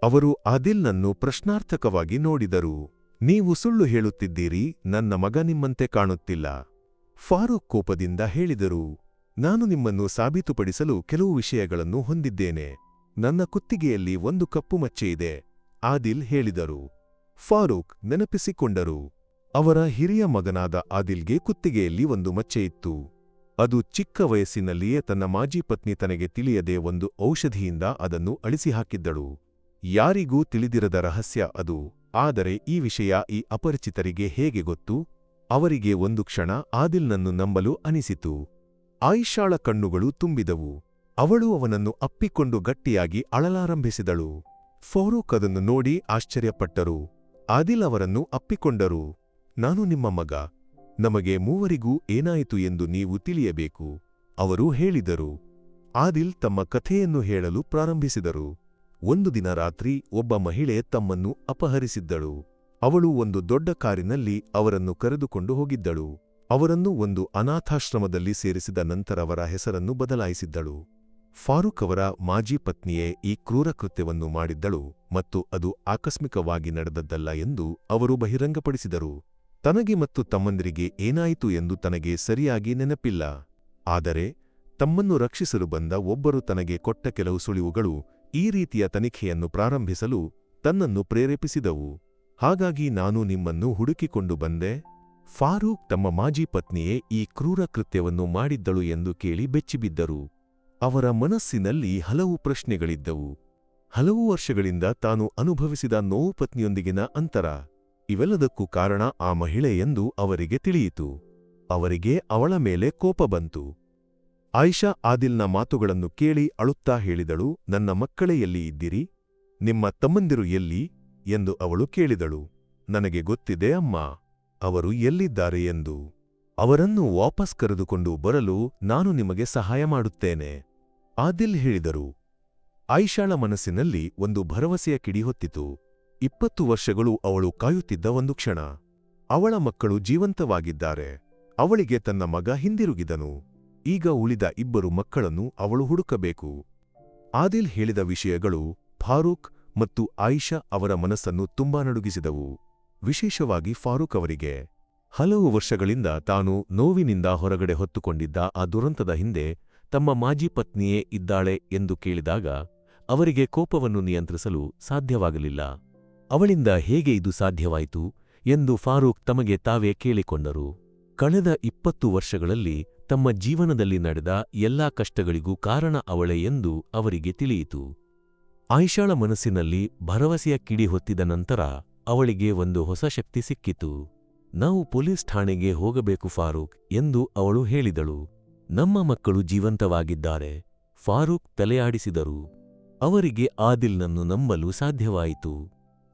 A: ಅವರು ಆದಿಲ್ನನ್ನು ಪ್ರಶ್ನಾರ್ಥಕವಾಗಿ ನೋಡಿದರು. ನೀವು ಸುಳ್ಳು ಹೇಳುತ್ತಿದ್ದೀರಿ, ನನ್ನ ಮಗ ನಿಮ್ಮಂತೆ ಕಾಣುತ್ತಿಲ್ಲ. ಫಾರೂಕ್ ಕೋಪದಿಂದ ಹೇಳಿದರು. ನಾನು ನಿಮ್ಮನ್ನು ಸಾಬೀತುಪಡಿಸಲು ಕೆಲವು ವಿಷಯಗಳನ್ನು ಹೊಂದಿದ್ದೇನೆ. ನನ್ನ ಕುತ್ತಿಗೆಯಲ್ಲಿ ಒಂದು ಕಪ್ಪು ಮಚ್ಚೆಯಿದೆ, ಆದಿಲ್ ಹೇಳಿದರು. ಫಾರೂಕ್ ನೆನಪಿಸಿಕೊಂಡರು. ಅವರ ಹಿರಿಯ ಮಗನಾದ ಆದಿಲ್ಗೆ ಕುತ್ತಿಗೆಯಲ್ಲಿ ಒಂದು ಮಚ್ಚೆಯಿತ್ತು. ಅದು ಚಿಕ್ಕ ವಯಸ್ಸಿನಲ್ಲಿಯೇ ತನ್ನ ಮಾಜಿ ಪತ್ನಿ ತನಗೆ ತಿಳಿಯದೆ ಒಂದು ಔಷಧಿಯಿಂದ ಅದನ್ನು ಅಳಿಸಿಹಾಕಿದ್ದಳು. ಯಾರಿಗೂ ತಿಳಿದಿರದ ರಹಸ್ಯ ಅದು. ಆದರೆ ಈ ವಿಷಯ ಈ ಅಪರಿಚಿತರಿಗೆ ಹೇಗೆ ಗೊತ್ತು? ಅವರಿಗೆ ಒಂದು ಕ್ಷಣ ಆದಿಲ್ನನ್ನು ನಂಬಲು ಅನಿಸಿತು. ಆಯಿಷಾಳ ಕಣ್ಣುಗಳು ತುಂಬಿದವು. ಅವಳು ಅವನನ್ನು ಅಪ್ಪಿಕೊಂಡು ಗಟ್ಟಿಯಾಗಿ ಅಳಲಾರಂಭಿಸಿದಳು. ಫಾರೂಕ್ ಅದನ್ನು ನೋಡಿ ಆಶ್ಚರ್ಯಪಟ್ಟರು. ಆದಿಲ್ ಅವರನ್ನು ಅಪ್ಪಿಕೊಂಡರು. ನಾನು ನಿಮ್ಮ ಮಗ. ನಮಗೆ ಮೂವರಿಗೂ ಏನಾಯಿತು ಎಂದು ನೀವು ತಿಳಿಯಬೇಕು, ಅವರು ಹೇಳಿದರು. ಆದಿಲ್ ತಮ್ಮ ಕಥೆಯನ್ನು ಹೇಳಲು ಪ್ರಾರಂಭಿಸಿದರು. ಒಂದು ದಿನ ರಾತ್ರಿ ಒಬ್ಬ ಮಹಿಳೆ ತಮ್ಮನ್ನು ಅಪಹರಿಸಿದ್ದಳು. ಅವಳು ಒಂದು ದೊಡ್ಡ ಕಾರಿನಲ್ಲಿ ಅವರನ್ನು ಕರೆದುಕೊಂಡು ಹೋಗಿದ್ದಳು. ಅವರನ್ನು ಒಂದು ಅನಾಥಾಶ್ರಮದಲ್ಲಿ ಸೇರಿಸಿದ ನಂತರ ಅವರ ಹೆಸರನ್ನು ಬದಲಾಯಿಸಿದ್ದಳು. ಫಾರೂಕ್ ಅವರ ಮಾಜಿ ಪತ್ನಿಯೇ ಈ ಕ್ರೂರ ಕೃತ್ಯವನ್ನು ಮಾಡಿದ್ದಳು ಮತ್ತು ಅದು ಆಕಸ್ಮಿಕವಾಗಿ ನಡೆದದ್ದಲ್ಲ ಎಂದು ಅವರು ಬಹಿರಂಗಪಡಿಸಿದರು. ತನಗೆ ಮತ್ತು ತಮ್ಮಂದಿರಿಗೆ ಏನಾಯಿತು ಎಂದು ತನಗೆ ಸರಿಯಾಗಿ ನೆನಪಿಲ್ಲ. ಆದರೆ ತಮ್ಮನ್ನು ರಕ್ಷಿಸಲು ಬಂದ ಒಬ್ಬರು ತನಗೆ ಕೊಟ್ಟ ಕೆಲವು ಸುಳಿವುಗಳು ಈ ರೀತಿಯ ತನಿಖೆಯನ್ನು ಪ್ರಾರಂಭಿಸಲು ತನ್ನನ್ನು ಪ್ರೇರೇಪಿಸಿದವು. ಹಾಗಾಗಿ ನಾನು ನಿಮ್ಮನ್ನು ಹುಡುಕಿಕೊಂಡು ಬಂದೆ. ಫಾರೂಕ್ ತಮ್ಮ ಮಾಜಿ ಪತ್ನಿಯೇ ಈ ಕ್ರೂರ ಕೃತ್ಯವನ್ನು ಮಾಡಿದ್ದಳು ಎಂದು ಕೇಳಿ ಬೆಚ್ಚಿಬಿದ್ದರು. ಅವರ ಮನಸ್ಸಿನಲ್ಲಿ ಹಲವು ಪ್ರಶ್ನೆಗಳಿದ್ದವು. ಹಲವು ವರ್ಷಗಳಿಂದ ತಾನು ಅನುಭವಿಸಿದ ನೋವು, ಪತ್ನಿಯೊಂದಿಗಿನ ಅಂತರ, ಇವೆಲ್ಲದಕ್ಕೂ ಕಾರಣ ಆ ಮಹಿಳೆ ಎಂದು ಅವರಿಗೆ ತಿಳಿಯಿತು. ಅವರಿಗೆ ಅವಳ ಮೇಲೆ ಕೋಪ ಬಂತು. ಆಯಿಷಾ ಆದಿಲ್ನ ಮಾತುಗಳನ್ನು ಕೇಳಿ ಅಳುತ್ತಾ ಹೇಳಿದಳು, ನನ್ನ ಮಕ್ಕಳೇ ಎಲ್ಲಿ ಇದ್ದಿರಿ? ನಿಮ್ಮ ತಮ್ಮಂದಿರು ಎಲ್ಲಿ ಎಂದು ಅವಳು ಕೇಳಿದಳು. ನನಗೆ ಗೊತ್ತಿದೆ ಅಮ್ಮ, ಅವರು ಎಲ್ಲಿದ್ದಾರೆ ಎಂದು. ಅವರನ್ನು ವಾಪಸ್ ಕರೆದುಕೊಂಡು ಬರಲು ನಾನು ನಿಮಗೆ ಸಹಾಯ ಮಾಡುತ್ತೇನೆ. ಆದಿಲ್ ಹೇಳಿದರು. ಆಯಿಷಾಳ ಮನಸ್ಸಿನಲ್ಲಿ ಒಂದು ಭರವಸೆಯ ಕಿಡಿ ಹೊತ್ತಿತು. 20 ವರ್ಷಗಳು ಅವಳು ಕಾಯುತ್ತಿದ್ದ ಒಂದು ಕ್ಷಣ. ಅವಳ ಮಕ್ಕಳು ಜೀವಂತವಾಗಿದ್ದಾರೆ. ಅವಳಿಗೆ ತನ್ನ ಮಗ ಹಿಂದಿರುಗಿದನು. ಈಗ ಉಳಿದ 2 ಮಕ್ಕಳನ್ನು ಅವಳು ಹುಡುಕಬೇಕು. ಆದಿಲ್ ಹೇಳಿದ ವಿಷಯಗಳು ಫಾರೂಕ್ ಮತ್ತು ಆಯಿಷಾ ಅವರ ಮನಸ್ಸನ್ನು ತುಂಬಾ ನಡುಗಿಸಿದವು. ವಿಶೇಷವಾಗಿ ಫಾರೂಕ್ ಅವರಿಗೆ. ಹಲವು ವರ್ಷಗಳಿಂದ ತಾನು ನೋವಿನಿಂದ ಹೊರಗಡೆ ಹೊತ್ತುಕೊಂಡಿದ್ದ ಆ ದುರಂತದ ಹಿಂದೆ ತಮ್ಮ ಮಾಜಿ ಪತ್ನಿಯೇ ಇದ್ದಾಳೆ ಎಂದು ಕೇಳಿದಾಗ ಅವರಿಗೆ ಕೋಪವನ್ನು ನಿಯಂತ್ರಿಸಲು ಸಾಧ್ಯವಾಗಲಿಲ್ಲ. ಅವಳಿಂದ ಹೇಗೆ ಇದು ಸಾಧ್ಯವಾಯಿತು ಎಂದು ಫಾರೂಕ್ ತಮಗೆ ತಾವೇ ಕೇಳಿಕೊಂಡರು. ಕಳೆದ 20 ವರ್ಷಗಳಲ್ಲಿ ತಮ್ಮ ಜೀವನದಲ್ಲಿ ನಡೆದ ಎಲ್ಲಾ ಕಷ್ಟಗಳಿಗೂ ಕಾರಣ ಅವಳೇ ಎಂದು ಅವರಿಗೆ ತಿಳಿಯಿತು. ಆಯಿಷಾಳ ಮನಸ್ಸಿನಲ್ಲಿ ಭರವಸೆಯ ಕಿಡಿ ಹೊತ್ತಿದ ನಂತರ ಅವಳಿಗೆ ಒಂದು ಹೊಸ ಶಕ್ತಿ ಸಿಕ್ಕಿತು. ನಾವು ಪೊಲೀಸ್ ಠಾಣೆಗೆ ಹೋಗಬೇಕು ಫಾರೂಕ್ ಎಂದು ಅವಳು ಹೇಳಿದಳು. ನಮ್ಮ ಮಕ್ಕಳು ಜೀವಂತವಾಗಿದ್ದಾರೆ. ಫಾರೂಕ್ ತಲೆಯಾಡಿಸಿದರು. ಅವರಿಗೆ ಆದಿಲ್ನನ್ನು ನಂಬಲು ಸಾಧ್ಯವಾಯಿತು.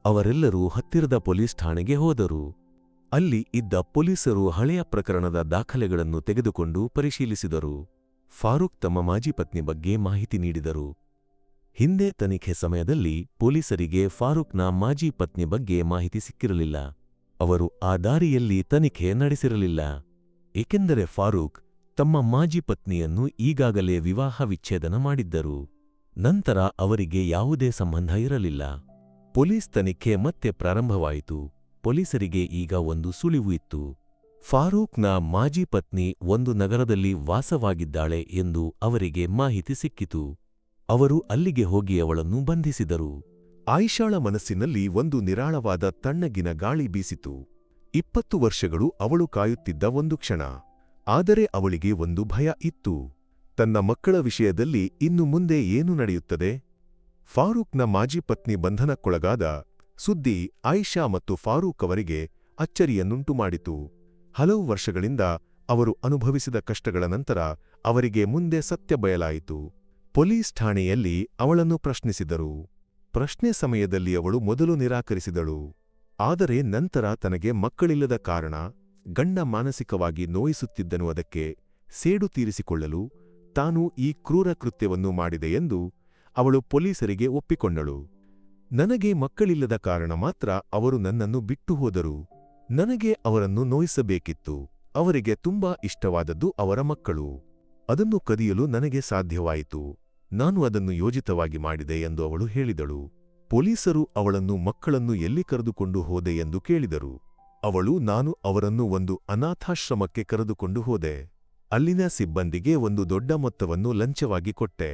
A: ಅವರೆಲ್ಲರೂ ಹತ್ತಿರದ ಪೊಲೀಸ್ ಠಾಣೆಗೆ ಹೋದರು. ಅಲ್ಲಿ ಇದ್ದ ಪೊಲೀಸರು ಹಳೆಯ ಪ್ರಕರಣದ ದಾಖಲೆಗಳನ್ನು ತೆಗೆದುಕೊಂಡು ಪರಿಶೀಲಿಸಿದರು. ಫಾರೂಕ್ ತಮ್ಮ ಮಾಜಿ ಪತ್ನಿ ಬಗ್ಗೆ ಮಾಹಿತಿ ನೀಡಿದರು. ಹಿಂದೆ ತನಿಖೆ ಸಮಯದಲ್ಲಿ ಪೊಲೀಸರಿಗೆ ಫಾರೂಕ್ನ ಮಾಜಿ ಪತ್ನಿ ಬಗ್ಗೆ ಮಾಹಿತಿ ಸಿಕ್ಕಿರಲಿಲ್ಲ. ಅವರು ಆ ದಾರಿಯಲ್ಲಿ ತನಿಖೆ ನಡೆಸಿರಲಿಲ್ಲ. ಏಕೆಂದರೆ ಫಾರೂಕ್ ತಮ್ಮ ಮಾಜಿ ಪತ್ನಿಯನ್ನು ಈಗಾಗಲೇ ವಿವಾಹ ವಿಚ್ಛೇದನ ಮಾಡಿದ್ದರು. ನಂತರ ಅವರಿಗೆ ಯಾವುದೇ ಸಂಬಂಧ ಇರಲಿಲ್ಲ. ಪೊಲೀಸ್ ತನಿಖೆ ಮತ್ತೆ ಪ್ರಾರಂಭವಾಯಿತು. ಪೊಲೀಸರಿಗೆ ಈಗ ಒಂದು ಸುಳಿವು ಇತ್ತು. ಫಾರೂಕ್ನ ಮಾಜಿ ಪತ್ನಿ ಒಂದು ನಗರದಲ್ಲಿ ವಾಸವಾಗಿದ್ದಾಳೆ ಎಂದು ಅವರಿಗೆ ಮಾಹಿತಿ ಸಿಕ್ಕಿತು. ಅವರು ಅಲ್ಲಿಗೆ ಹೋಗಿ ಅವಳನ್ನು ಬಂಧಿಸಿದರು. ಆಯಿಷಾಳ ಮನಸ್ಸಿನಲ್ಲಿ ಒಂದು ನಿರಾಳವಾದ ತಣ್ಣಗಿನ ಗಾಳಿ ಬೀಸಿತು. 20 ವರ್ಷಗಳು ಅವಳು ಕಾಯುತ್ತಿದ್ದ ಒಂದು ಕ್ಷಣ. ಆದರೆ ಅವಳಿಗೆ ಒಂದು ಭಯ ಇತ್ತು. ತನ್ನ ಮಕ್ಕಳ ವಿಷಯದಲ್ಲಿ ಇನ್ನು ಮುಂದೆ ಏನು ನಡೆಯುತ್ತದೆ? ಫಾರೂಕ್ನ ಮಾಜಿ ಪತ್ನಿ ಬಂಧನಕ್ಕೊಳಗಾದ ಸುದ್ದಿ ಆಯಿಷಾ ಮತ್ತು ಫಾರೂಕ್ ಅವರಿಗೆ ಅಚ್ಚರಿಯನ್ನುಂಟು ಮಾಡಿತು. ಹಲವು ವರ್ಷಗಳಿಂದ ಅವರು ಅನುಭವಿಸಿದ ಕಷ್ಟಗಳ ನಂತರ ಅವರಿಗೆ ಮುಂದೆ ಸತ್ಯ ಬಯಲಾಯಿತು. ಪೊಲೀಸ್ ಠಾಣೆಯಲ್ಲಿ ಅವಳನ್ನು ಪ್ರಶ್ನಿಸಿದರು. ಪ್ರಶ್ನೆ ಸಮಯದಲ್ಲಿ ಅವಳು ಮೊದಲು ನಿರಾಕರಿಸಿದಳು. ಆದರೆ ನಂತರ ತನಗೆ ಮಕ್ಕಳಿಲ್ಲದ ಕಾರಣ ಗಂಡ ಮಾನಸಿಕವಾಗಿ ನೋಯಿಸುತ್ತಿದ್ದನು, ಅದಕ್ಕೆ ಸೇಡು ತೀರಿಸಿಕೊಳ್ಳಲು ತಾನು ಈ ಕ್ರೂರ ಕೃತ್ಯವನ್ನು ಮಾಡಿದೆ ಎಂದು ಅವಳು ಪೊಲೀಸರಿಗೆ ಒಪ್ಪಿಕೊಂಡಳು. ನನಗೆ ಮಕ್ಕಳಿಲ್ಲದ ಕಾರಣ ಮಾತ್ರ ಅವರು ನನ್ನನ್ನು ಬಿಟ್ಟು ಹೋದರು. ನನಗೆ ಅವರನ್ನು ನೋಯಿಸಬೇಕಿತ್ತು. ಅವರಿಗೆ ತುಂಬಾ ಇಷ್ಟವಾದದ್ದು ಅವರ ಮಕ್ಕಳು. ಅದನ್ನು ಕದಿಯಲು ನನಗೆ ಸಾಧ್ಯವಾಯಿತು. ನಾನು ಅದನ್ನು ಯೋಜಿತವಾಗಿ ಮಾಡಿದೆ ಎಂದು ಅವಳು ಹೇಳಿದಳು. ಪೊಲೀಸರು ಅವಳನ್ನು ಮಕ್ಕಳನ್ನು ಎಲ್ಲಿ ಕರೆದುಕೊಂಡು ಹೋದೆ ಎಂದು ಕೇಳಿದರು. ನಾನು ಅವರನ್ನು ಒಂದು ಅನಾಥಾಶ್ರಮಕ್ಕೆ ಕರೆದುಕೊಂಡು ಹೋದೆ. ಅಲ್ಲಿನ ಸಿಬ್ಬಂದಿಗೆ ಒಂದು ದೊಡ್ಡ ಮೊತ್ತವನ್ನು ಲಂಚವಾಗಿ ಕೊಟ್ಟೆ.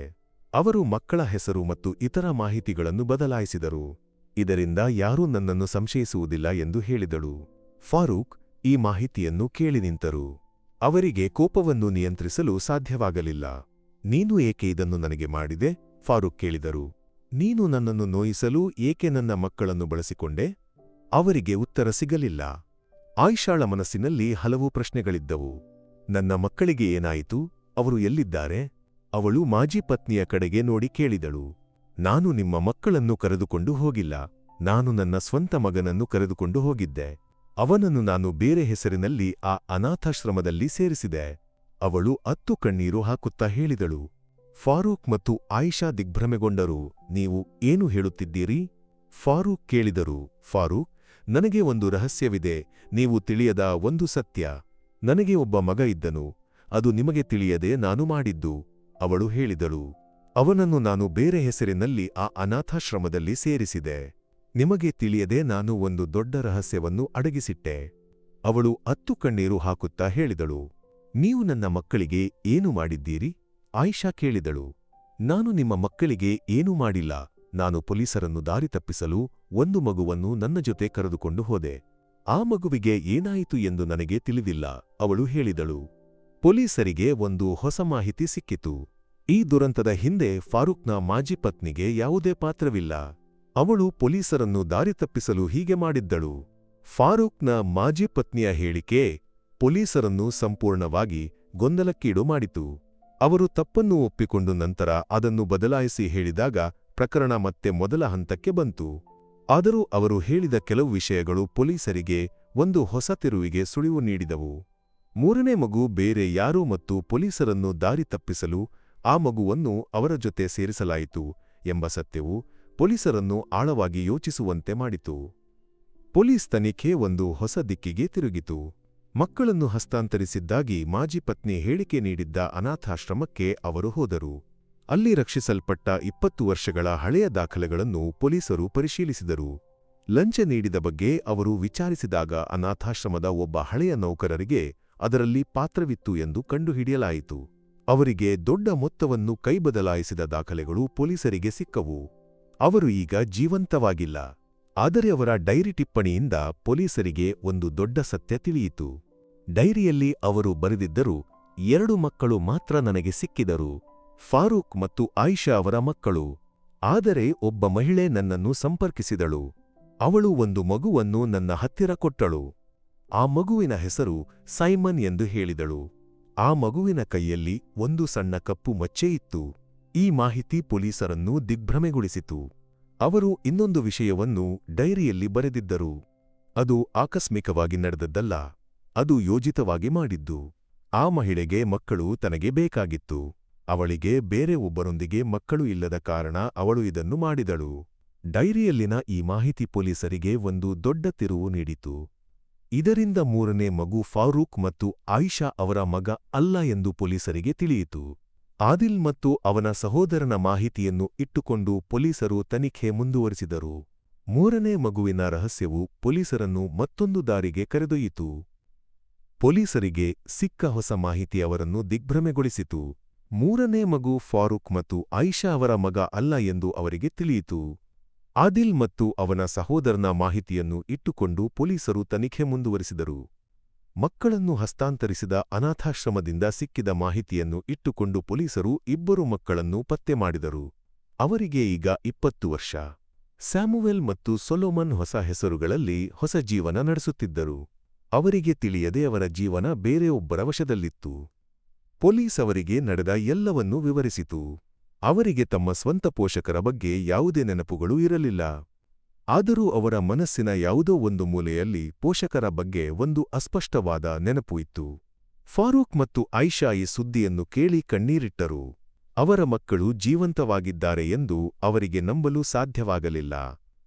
A: ಅವರು ಮಕ್ಕಳ ಹೆಸರು ಮತ್ತು ಇತರ ಮಾಹಿತಿಗಳನ್ನು ಬದಲಾಯಿಸಿದರು. ಇದರಿಂದ ಯಾರೂ ನನ್ನನ್ನು ಸಂಶಯಿಸುವುದಿಲ್ಲ ಎಂದು ಹೇಳಿದಳು. ಫಾರೂಕ್ ಈ ಮಾಹಿತಿಯನ್ನು ಕೇಳಿ ನಿಂತರು. ಅವರಿಗೆ ಕೋಪವನ್ನು ನಿಯಂತ್ರಿಸಲು ಸಾಧ್ಯವಾಗಲಿಲ್ಲ. ನೀನು ಏಕೆ ಇದನ್ನು ನನಗೆ ಮಾಡಿದೆ? ಫಾರೂಕ್ ಕೇಳಿದರು. ನೀನು ನನ್ನನ್ನು ನೋಯಿಸಲು ಏಕೆ ನನ್ನ ಮಕ್ಕಳನ್ನು ಬಳಸಿಕೊಂಡೆ? ಅವರಿಗೆ ಉತ್ತರ ಸಿಗಲಿಲ್ಲ. ಆಯಿಷಾಳ ಮನಸ್ಸಿನಲ್ಲಿ ಹಲವು ಪ್ರಶ್ನೆಗಳಿದ್ದವು. ನನ್ನ ಮಕ್ಕಳಿಗೆ ಏನಾಯಿತು? ಅವರು ಎಲ್ಲಿದ್ದಾರೆ? ಅವಳು ಮಾಜಿ ಪತ್ನಿಯ ಕಡೆಗೆ ನೋಡಿ ಕೇಳಿದಳು. ನಾನು ನಿಮ್ಮ ಮಕ್ಕಳನ್ನು ಕರೆದುಕೊಂಡು ಹೋಗಿಲ್ಲ. ನಾನು ನನ್ನ ಸ್ವಂತ ಮಗನನ್ನು ಕರೆದುಕೊಂಡು ಹೋಗಿದ್ದೆ. ಅವನನ್ನು ನಾನು ಬೇರೆ ಹೆಸರಿನಲ್ಲಿ ಆ ಅನಾಥಾಶ್ರಮದಲ್ಲಿ ಸೇರಿಸಿದೆ. ಅವಳು ಅತ್ತು ಕಣ್ಣೀರು ಹಾಕುತ್ತಾ ಹೇಳಿದಳು. ಫಾರೂಕ್ ಮತ್ತು ಆಯಿಷಾ ದಿಗ್ಭ್ರಮೆಗೊಂಡರು. ನೀವು ಏನು ಹೇಳುತ್ತಿದ್ದೀರಿ? ಫಾರೂಕ್ ಕೇಳಿದರು. ಫಾರೂಕ್, ನನಗೆ ಒಂದು ರಹಸ್ಯವಿದೆ. ನೀವು ತಿಳಿಯದ ಒಂದು ಸತ್ಯ. ನನಗೆ ಒಬ್ಬ ಮಗ ಇದ್ದನು. ಅದು ನಿಮಗೆ ತಿಳಿಯದೆ ನಾನು ಮಾಡಿದ್ದು. ಅವಳು ಹೇಳಿದಳು. ಅವನನ್ನು ನಾನು ಬೇರೆ ಹೆಸರಿನಲ್ಲಿ ಆ ಅನಾಥಾಶ್ರಮದಲ್ಲಿ ಸೇರಿಸಿದೆ. ನಿಮಗೆ ತಿಳಿಯದೆ ನಾನು ಒಂದು ದೊಡ್ಡ ರಹಸ್ಯವನ್ನು ಅಡಗಿಸಿಟ್ಟೆ. ಅವಳು ಅತ್ತು ಕಣ್ಣೀರು ಹಾಕುತ್ತಾ ಹೇಳಿದಳು. ನೀವು ನನ್ನ ಮಕ್ಕಳಿಗೆ ಏನು ಮಾಡಿದ್ದೀರಿ? ಆಯಿಷಾ ಕೇಳಿದಳು. ನಾನು ನಿಮ್ಮ ಮಕ್ಕಳಿಗೆ ಏನೂ ಮಾಡಿಲ್ಲ. ನಾನು ಪೊಲೀಸರನ್ನು ದಾರಿ ತಪ್ಪಿಸಲು ಒಂದು ಮಗುವನ್ನು ನನ್ನ ಜೊತೆ ಕರೆದುಕೊಂಡು ಹೋದೆ. ಆ ಮಗುವಿಗೆ ಏನಾಯಿತು ಎಂದು ನನಗೆ ತಿಳಿದಿಲ್ಲ, ಅವಳು ಹೇಳಿದಳು. ಪೊಲೀಸರಿಗೆ ಒಂದು ಹೊಸ ಮಾಹಿತಿ ಸಿಕ್ಕಿತು. ಈ ದುರಂತದ ಹಿಂದೆ ಫಾರೂಕ್ನ ಮಾಜಿ ಪತ್ನಿಗೆ ಯಾವುದೇ ಪಾತ್ರವಿಲ್ಲ. ಅವಳು ಪೊಲೀಸರನ್ನು ದಾರಿ ತಪ್ಪಿಸಲು ಹೀಗೆ ಮಾಡಿದ್ದಳು. ಫಾರೂಕ್ನ ಮಾಜಿ ಪತ್ನಿಯ ಹೇಳಿಕೆ ಪೊಲೀಸರನ್ನು ಸಂಪೂರ್ಣವಾಗಿ ಗೊಂದಲಕ್ಕೀಡು ಮಾಡಿತು. ಅವರು ತಪ್ಪನ್ನು ಒಪ್ಪಿಕೊಂಡು ನಂತರ ಅದನ್ನು ಬದಲಾಯಿಸಿ ಹೇಳಿದಾಗ ಪ್ರಕರಣ ಮತ್ತೆ ಮೊದಲ ಹಂತಕ್ಕೆ ಬಂತು. ಆದರೂ ಅವರು ಹೇಳಿದ ಕೆಲವು ವಿಷಯಗಳು ಪೊಲೀಸರಿಗೆ ಒಂದು ಹೊಸ ತಿರುವಿಗೆ ಸುಳಿವು ನೀಡಿದವು. 3ನೇ ಮಗು ಬೇರೆ ಯಾರೂ ಮತ್ತು ಪೊಲೀಸರನ್ನು ದಾರಿ ತಪ್ಪಿಸಲು ಆ ಮಗುವನ್ನು ಅವರ ಜೊತೆ ಸೇರಿಸಲಾಯಿತು ಎಂಬ ಸತ್ಯವು ಪೊಲೀಸರನ್ನು ಆಳವಾಗಿ ಯೋಚಿಸುವಂತೆ ಮಾಡಿತು. ಪೊಲೀಸ್ ತನಿಖೆ ಒಂದು ಹೊಸ ದಿಕ್ಕಿಗೆ ತಿರುಗಿತು. ಮಕ್ಕಳನ್ನು ಹಸ್ತಾಂತರಿಸಿದ್ದಾಗಿ ಮಾಜಿ ಪತ್ನಿ ಹೇಳಿಕೆ ನೀಡಿದ್ದ ಅನಾಥಾಶ್ರಮಕ್ಕೆ ಅವರು ಹೋದರು. ಅಲ್ಲಿ ರಕ್ಷಿಸಲ್ಪಟ್ಟ 20 ವರ್ಷಗಳ ಹಳೆಯ ದಾಖಲೆಗಳನ್ನು ಪೊಲೀಸರು ಪರಿಶೀಲಿಸಿದರು. ಲಂಚ ನೀಡಿದ ಬಗ್ಗೆ ಅವರು ವಿಚಾರಿಸಿದಾಗ ಅನಾಥಾಶ್ರಮದ ಒಬ್ಬ ಹಳೆಯ ನೌಕರರಿಗೆ ಅದರಲ್ಲಿ ಪಾತ್ರವಿತ್ತು ಎಂದು ಕಂಡುಹಿಡಿಯಲಾಯಿತು. ಅವರಿಗೆ ದೊಡ್ಡ ಮೊತ್ತವನ್ನು ಕೈಬದಲಾಯಿಸಿದ ದಾಖಲೆಗಳು ಪೊಲೀಸರಿಗೆ ಸಿಕ್ಕವು. ಅವರು ಈಗ ಜೀವಂತವಾಗಿಲ್ಲ. ಆದರೆ ಅವರ ಡೈರಿ ಟಿಪ್ಪಣಿಯಿಂದ ಪೊಲೀಸರಿಗೆ ಒಂದು ದೊಡ್ಡ ಸತ್ಯ ತಿಳಿಯಿತು. ಡೈರಿಯಲ್ಲಿ ಅವರು ಬರೆದಿದ್ದರು, 2 ಮಕ್ಕಳು ಮಾತ್ರ ನನಗೆ ಸಿಕ್ಕಿದರು, ಫಾರೂಕ್ ಮತ್ತು ಆಯಿಷಾ ಅವರ ಮಕ್ಕಳು. ಆದರೆ ಒಬ್ಬ ಮಹಿಳೆ ನನ್ನನ್ನು ಸಂಪರ್ಕಿಸಿದಳು. ಅವಳು ಒಂದು ಮಗುವನ್ನು ನನ್ನ ಹತ್ತಿರ ಕೊಟ್ಟಳು. ಆ ಮಗುವಿನ ಹೆಸರು ಸೈಮನ್ ಎಂದು ಹೇಳಿದಳು. ಆ ಮಗುವಿನ ಕೈಯಲ್ಲಿ ಒಂದು ಸಣ್ಣ ಕಪ್ಪು ಮಚ್ಚೆ ಇತ್ತು. ಈ ಮಾಹಿತಿ ಪೊಲೀಸರನ್ನು ದಿಗ್ಭ್ರಮೆಗೊಳಿಸಿತು. ಅವರು ಇನ್ನೊಂದು ವಿಷಯವನ್ನು ಡೈರಿಯಲ್ಲಿ ಬರೆದಿದ್ದರು. ಅದು ಆಕಸ್ಮಿಕವಾಗಿ ನಡೆದದ್ದಲ್ಲ, ಅದು ಯೋಜಿತವಾಗಿ ಮಾಡಿದ್ದು. ಆ ಮಹಿಳೆಗೆ ಮಕ್ಕಳು ತನಗೆ ಬೇಕಾಗಿತ್ತು. ಅವಳಿಗೆ ಬೇರೆ ಒಬ್ಬರೊಂದಿಗೆ ಮಕ್ಕಳು ಇಲ್ಲದ ಕಾರಣ ಅವಳು ಇದನ್ನು ಮಾಡಿದಳು. ಡೈರಿಯಲ್ಲಿನ ಈ ಮಾಹಿತಿ ಪೊಲೀಸರಿಗೆ ಒಂದು ದೊಡ್ಡ ತಿರುವು ನೀಡಿತು. ಇದರಿಂದ 3ನೇ ಮಗು ಫಾರೂಕ್ ಮತ್ತು ಆಯಿಷಾ ಅವರ ಮಗ ಅಲ್ಲ ಎಂದು ಪೊಲೀಸರಿಗೆ ತಿಳಿಯಿತು. ಆದಿಲ್ ಮತ್ತು ಅವನ ಸಹೋದರನ ಮಾಹಿತಿಯನ್ನು ಇಟ್ಟುಕೊಂಡು ಪೊಲೀಸರು ತನಿಖೆ ಮುಂದುವರಿಸಿದರು. 3ನೇ ಮಗುವಿನ ರಹಸ್ಯವು ಪೊಲೀಸರನ್ನು ಮತ್ತೊಂದು ದಾರಿಗೆ ಕರೆದೊಯ್ಯಿತು. ಪೊಲೀಸರಿಗೆ ಸಿಕ್ಕ ಹೊಸ ಮಾಹಿತಿ ಅವರನ್ನು ದಿಗ್ಭ್ರಮೆಗೊಳಿಸಿತು. 3ನೇ ಮಗು ಫಾರೂಕ್ ಮತ್ತು ಆಯಿಷಾ ಅವರ ಮಗ ಅಲ್ಲ ಎಂದು ಅವರಿಗೆ ತಿಳಿಯಿತು. ಆದಿಲ್ ಮತ್ತು ಅವನ ಸಹೋದರನ ಮಾಹಿತಿಯನ್ನು ಇಟ್ಟುಕೊಂಡು ಪೊಲೀಸರು ತನಿಖೆ ಮುಂದುವರಿಸಿದರು. ಮಕ್ಕಳನ್ನು ಹಸ್ತಾಂತರಿಸಿದ ಅನಾಥಾಶ್ರಮದಿಂದ ಸಿಕ್ಕಿದ ಮಾಹಿತಿಯನ್ನು ಇಟ್ಟುಕೊಂಡು ಪೊಲೀಸರು 2 ಮಕ್ಕಳನ್ನು ಪತ್ತೆ ಮಾಡಿದರು. ಅವರಿಗೆ ಈಗ 20 ವರ್ಷ. ಸ್ಯಾಮುವೆಲ್ ಮತ್ತು ಸೊಲೊಮನ್ ಹೊಸ ಹೆಸರುಗಳಲ್ಲಿ ಹೊಸ ಜೀವನ ನಡೆಸುತ್ತಿದ್ದರು. ಅವರಿಗೆ ತಿಳಿಯದೆ ಅವರ ಜೀವನ ಬೇರೆಯೊಬ್ಬರ ವಶದಲ್ಲಿತ್ತು. ಪೊಲೀಸ್ ಅವರಿಗೆ ನಡೆದ ಎಲ್ಲವನ್ನೂ ವಿವರಿಸಿತು. ಅವರಿಗೆ ತಮ್ಮ ಸ್ವಂತ ಪೋಷಕರ ಬಗ್ಗೆ ಯಾವುದೇ ನೆನಪುಗಳೂ ಇರಲಿಲ್ಲ. ಆದರೂ ಅವರ ಮನಸ್ಸಿನ ಯಾವುದೋ ಒಂದು ಮೂಲೆಯಲ್ಲಿ ಪೋಷಕರ ಬಗ್ಗೆ ಒಂದು ಅಸ್ಪಷ್ಟವಾದ ನೆನಪು ಇತ್ತು. ಫಾರೂಕ್ ಮತ್ತು ಆಯಿಷಾ ಈ ಸುದ್ದಿಯನ್ನು ಕೇಳಿ ಕಣ್ಣೀರಿಟ್ಟರು. ಅವರ ಮಕ್ಕಳು ಜೀವಂತವಾಗಿದ್ದಾರೆ ಎಂದು ಅವರಿಗೆ ನಂಬಲು ಸಾಧ್ಯವಾಗಲಿಲ್ಲ.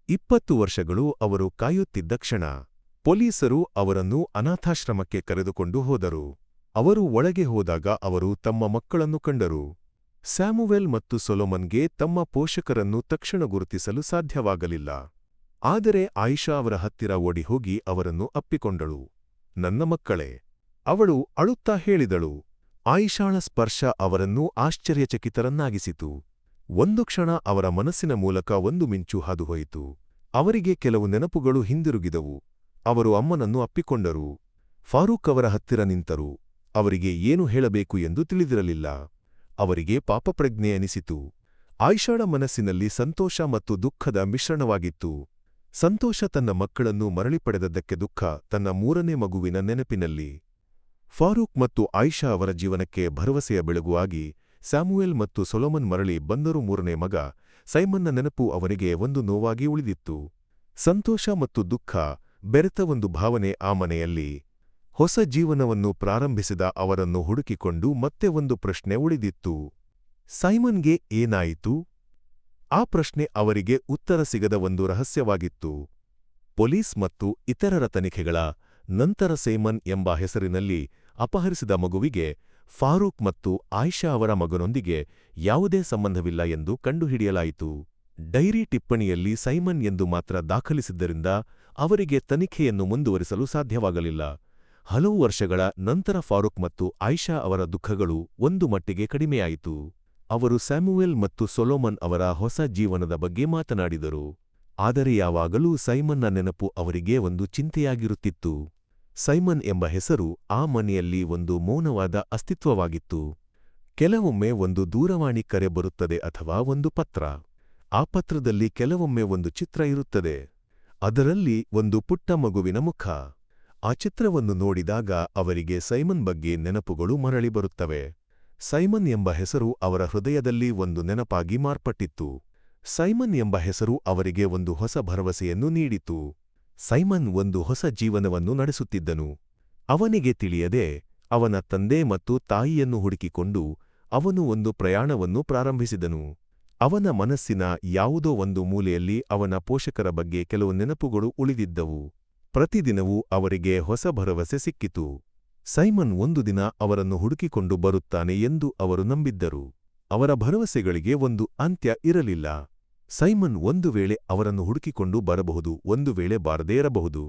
A: 20 ವರ್ಷಗಳು ಅವರು ಕಾಯುತ್ತಿದ್ದ ಕ್ಷಣ. ಪೊಲೀಸರು ಅವರನ್ನು ಅನಾಥಾಶ್ರಮಕ್ಕೆ ಕರೆದುಕೊಂಡು ಹೋದರು. ಅವರು ಒಳಗೆ ಹೋದಾಗ ಅವರು ತಮ್ಮ ಮಕ್ಕಳನ್ನು ಕಂಡರು. ಸ್ಯಾಮುವೆಲ್ ಮತ್ತು ಸೊಲೊಮನ್ಗೆ ತಮ್ಮ ಪೋಷಕರನ್ನು ತಕ್ಷಣ ಗುರುತಿಸಲು ಸಾಧ್ಯವಾಗಲಿಲ್ಲ. ಆದರೆ ಆಯಿಷಾ ಅವರ ಹತ್ತಿರ ಓಡಿಹೋಗಿ ಅವರನ್ನು ಅಪ್ಪಿಕೊಂಡಳು. ನನ್ನ ಮಕ್ಕಳೇ, ಅವಳು ಅಳುತ್ತಾ ಹೇಳಿದಳು. ಆಯಿಷಾಳ ಸ್ಪರ್ಶ ಅವರನ್ನು ಆಶ್ಚರ್ಯಚಕಿತರನ್ನಾಗಿಸಿತು. ಒಂದು ಕ್ಷಣ ಅವರ ಮನಸ್ಸಿನ ಮೂಲಕ ಒಂದು ಮಿಂಚು ಹಾದುಹೋಯಿತು. ಅವರಿಗೆ ಕೆಲವು ನೆನಪುಗಳು ಹಿಂದಿರುಗಿದವು. ಅವರು ಅಮ್ಮನನ್ನು ಅಪ್ಪಿಕೊಂಡರು. ಫಾರೂಕ್ ಅವರ ಹತ್ತಿರ ನಿಂತರು. ಅವರಿಗೆ ಏನು ಹೇಳಬೇಕು ಎಂದು ತಿಳಿದಿರಲಿಲ್ಲ. ಅವರಿಗೆ ಪಾಪಪ್ರಜ್ಞೆ ಅನಿಸಿತು. ಆಯಿಷಾಳ ಮನಸ್ಸಿನಲ್ಲಿ ಸಂತೋಷ ಮತ್ತು ದುಃಖದ ಮಿಶ್ರಣವಾಗಿತ್ತು. ಸಂತೋಷ ತನ್ನ ಮಕ್ಕಳನ್ನು ಮರಳಿ ಪಡೆದದ್ದಕ್ಕೆ, ದುಃಖ ತನ್ನ 3ನೇ ಮಗುವಿನ ನೆನಪಿನಲ್ಲಿ. ಫಾರೂಕ್ ಮತ್ತು ಆಯಿಷಾ ಅವರ ಜೀವನಕ್ಕೆ ಭರವಸೆಯ ಬೆಳಗುವಾಗಿ ಸ್ಯಾಮುವೆಲ್ ಮತ್ತು ಸೊಲೊಮನ್ ಮರಳಿ ಬಂದರೂ 3ನೇ ಮಗ ಸೈಮನ್ನ ನೆನಪು ಅವರಿಗೆ ಒಂದು ನೋವಾಗಿ ಉಳಿದಿತ್ತು. ಸಂತೋಷ ಮತ್ತು ದುಃಖ ಬೆರೆತ ಒಂದು ಭಾವನೆ ಆ ಮನೆಯಲ್ಲಿ. ಹೊಸ ಜೀವನವನ್ನು ಪ್ರಾರಂಭಿಸಿದ ಅವರನ್ನು ಹುಡುಕಿಕೊಂಡು ಮತ್ತೆ ಒಂದು ಪ್ರಶ್ನೆ ಉಳಿದಿತ್ತು. ಸೈಮನ್ಗೆ ಏನಾಯಿತು? ಆ ಪ್ರಶ್ನೆ ಅವರಿಗೆ ಉತ್ತರ ಸಿಗದ ಒಂದು ರಹಸ್ಯವಾಗಿತ್ತು. ಪೊಲೀಸ್ ಮತ್ತು ಇತರರ ತನಿಖೆಗಳ ನಂತರ ಸೈಮನ್ ಎಂಬ ಹೆಸರಿನಲ್ಲಿ ಅಪಹರಿಸಿದ ಮಗುವಿಗೆ ಫಾರೂಕ್ ಮತ್ತು ಆಯಿಷಾ ಅವರ ಮಗನೊಂದಿಗೆ ಯಾವುದೇ ಸಂಬಂಧವಿಲ್ಲ ಎಂದು ಕಂಡುಹಿಡಿಯಲಾಯಿತು. ಡೈರಿ ಟಿಪ್ಪಣಿಯಲ್ಲಿ ಸೈಮನ್ ಎಂದು ಮಾತ್ರ ದಾಖಲಿಸಿದ್ದರಿಂದ ಅವರಿಗೆ ತನಿಖೆಯನ್ನು ಮುಂದುವರಿಸಲು ಸಾಧ್ಯವಾಗಲಿಲ್ಲ. ಹಲವು ವರ್ಷಗಳ ನಂತರ ಫಾರೂಕ್ ಮತ್ತು ಆಯಿಷಾ ಅವರ ದುಃಖಗಳು ಒಂದು ಮಟ್ಟಿಗೆ ಕಡಿಮೆಯಾಯಿತು. ಅವರು ಸ್ಯಾಮುವೆಲ್ ಮತ್ತು ಸೊಲೊಮನ್ ಅವರ ಹೊಸ ಜೀವನದ ಬಗ್ಗೆ ಮಾತನಾಡಿದರು. ಆದರೆ ಯಾವಾಗಲೂ ಸೈಮನ್ನ ನೆನಪು ಅವರಿಗೆ ಒಂದು ಚಿಂತೆಯಾಗಿರುತ್ತಿತ್ತು. ಸೈಮನ್ ಎಂಬ ಹೆಸರು ಆ ಮನೆಯಲ್ಲಿ ಒಂದು ಮೌನವಾದ ಅಸ್ತಿತ್ವವಾಗಿತ್ತು. ಕೆಲವೊಮ್ಮೆ ಒಂದು ದೂರವಾಣಿ ಕರೆ ಬರುತ್ತದೆ ಅಥವಾ ಒಂದು ಪತ್ರ. ಆ ಪತ್ರದಲ್ಲಿ ಕೆಲವೊಮ್ಮೆ ಒಂದು ಚಿತ್ರ ಇರುತ್ತದೆ. ಅದರಲ್ಲಿ ಒಂದು ಪುಟ್ಟ ಮಗುವಿನ ಮುಖ. ಆ ಚಿತ್ರವನ್ನು ನೋಡಿದಾಗ ಅವರಿಗೆ ಸೈಮನ್ ಬಗ್ಗೆ ನೆನಪುಗಳು ಮರಳಿ ಬರುತ್ತವೆ. ಸೈಮನ್ ಎಂಬ ಹೆಸರು ಅವರ ಹೃದಯದಲ್ಲಿ ಒಂದು ನೆನಪಾಗಿ ಮಾರ್ಪಟ್ಟಿತ್ತು. ಸೈಮನ್ ಎಂಬ ಹೆಸರು ಅವರಿಗೆ ಒಂದು ಹೊಸ ಭರವಸೆಯನ್ನು ನೀಡಿತು. ಸೈಮನ್ ಒಂದು ಹೊಸ ಜೀವನವನ್ನು ನಡೆಸುತ್ತಿದ್ದನು. ಅವನಿಗೆ ತಿಳಿಯದೆ ಅವನ ತಂದೆ ಮತ್ತು ತಾಯಿಯನ್ನು ಹುಡುಕಿಕೊಂಡು ಅವನು ಒಂದು ಪ್ರಯಾಣವನ್ನು ಪ್ರಾರಂಭಿಸಿದನು. ಅವನ ಮನಸ್ಸಿನ ಯಾವುದೋ ಒಂದು ಮೂಲೆಯಲ್ಲಿ ಅವನ ಪೋಷಕರ ಬಗ್ಗೆ ಕೆಲವು ನೆನಪುಗಳು ಉಳಿದಿದ್ದವು. ಪ್ರತಿದಿನವೂ ಅವರಿಗೆ ಹೊಸ ಭರವಸೆ ಸಿಕ್ಕಿತು. ಸೈಮನ್ ಒಂದು ದಿನ ಅವರನ್ನು ಹುಡುಕಿಕೊಂಡು ಬರುತ್ತಾನೆ ಎಂದು ಅವರು ನಂಬಿದ್ದರು. ಅವರ ಭರವಸೆಗಳಿಗೆ ಒಂದು ಅಂತ್ಯ ಇರಲಿಲ್ಲ. ಸೈಮನ್ ಒಂದು ವೇಳೆ ಅವರನ್ನು ಹುಡುಕಿಕೊಂಡು ಬರಬಹುದು, ಒಂದು ವೇಳೆ ಬಾರದೇ ಇರಬಹುದು.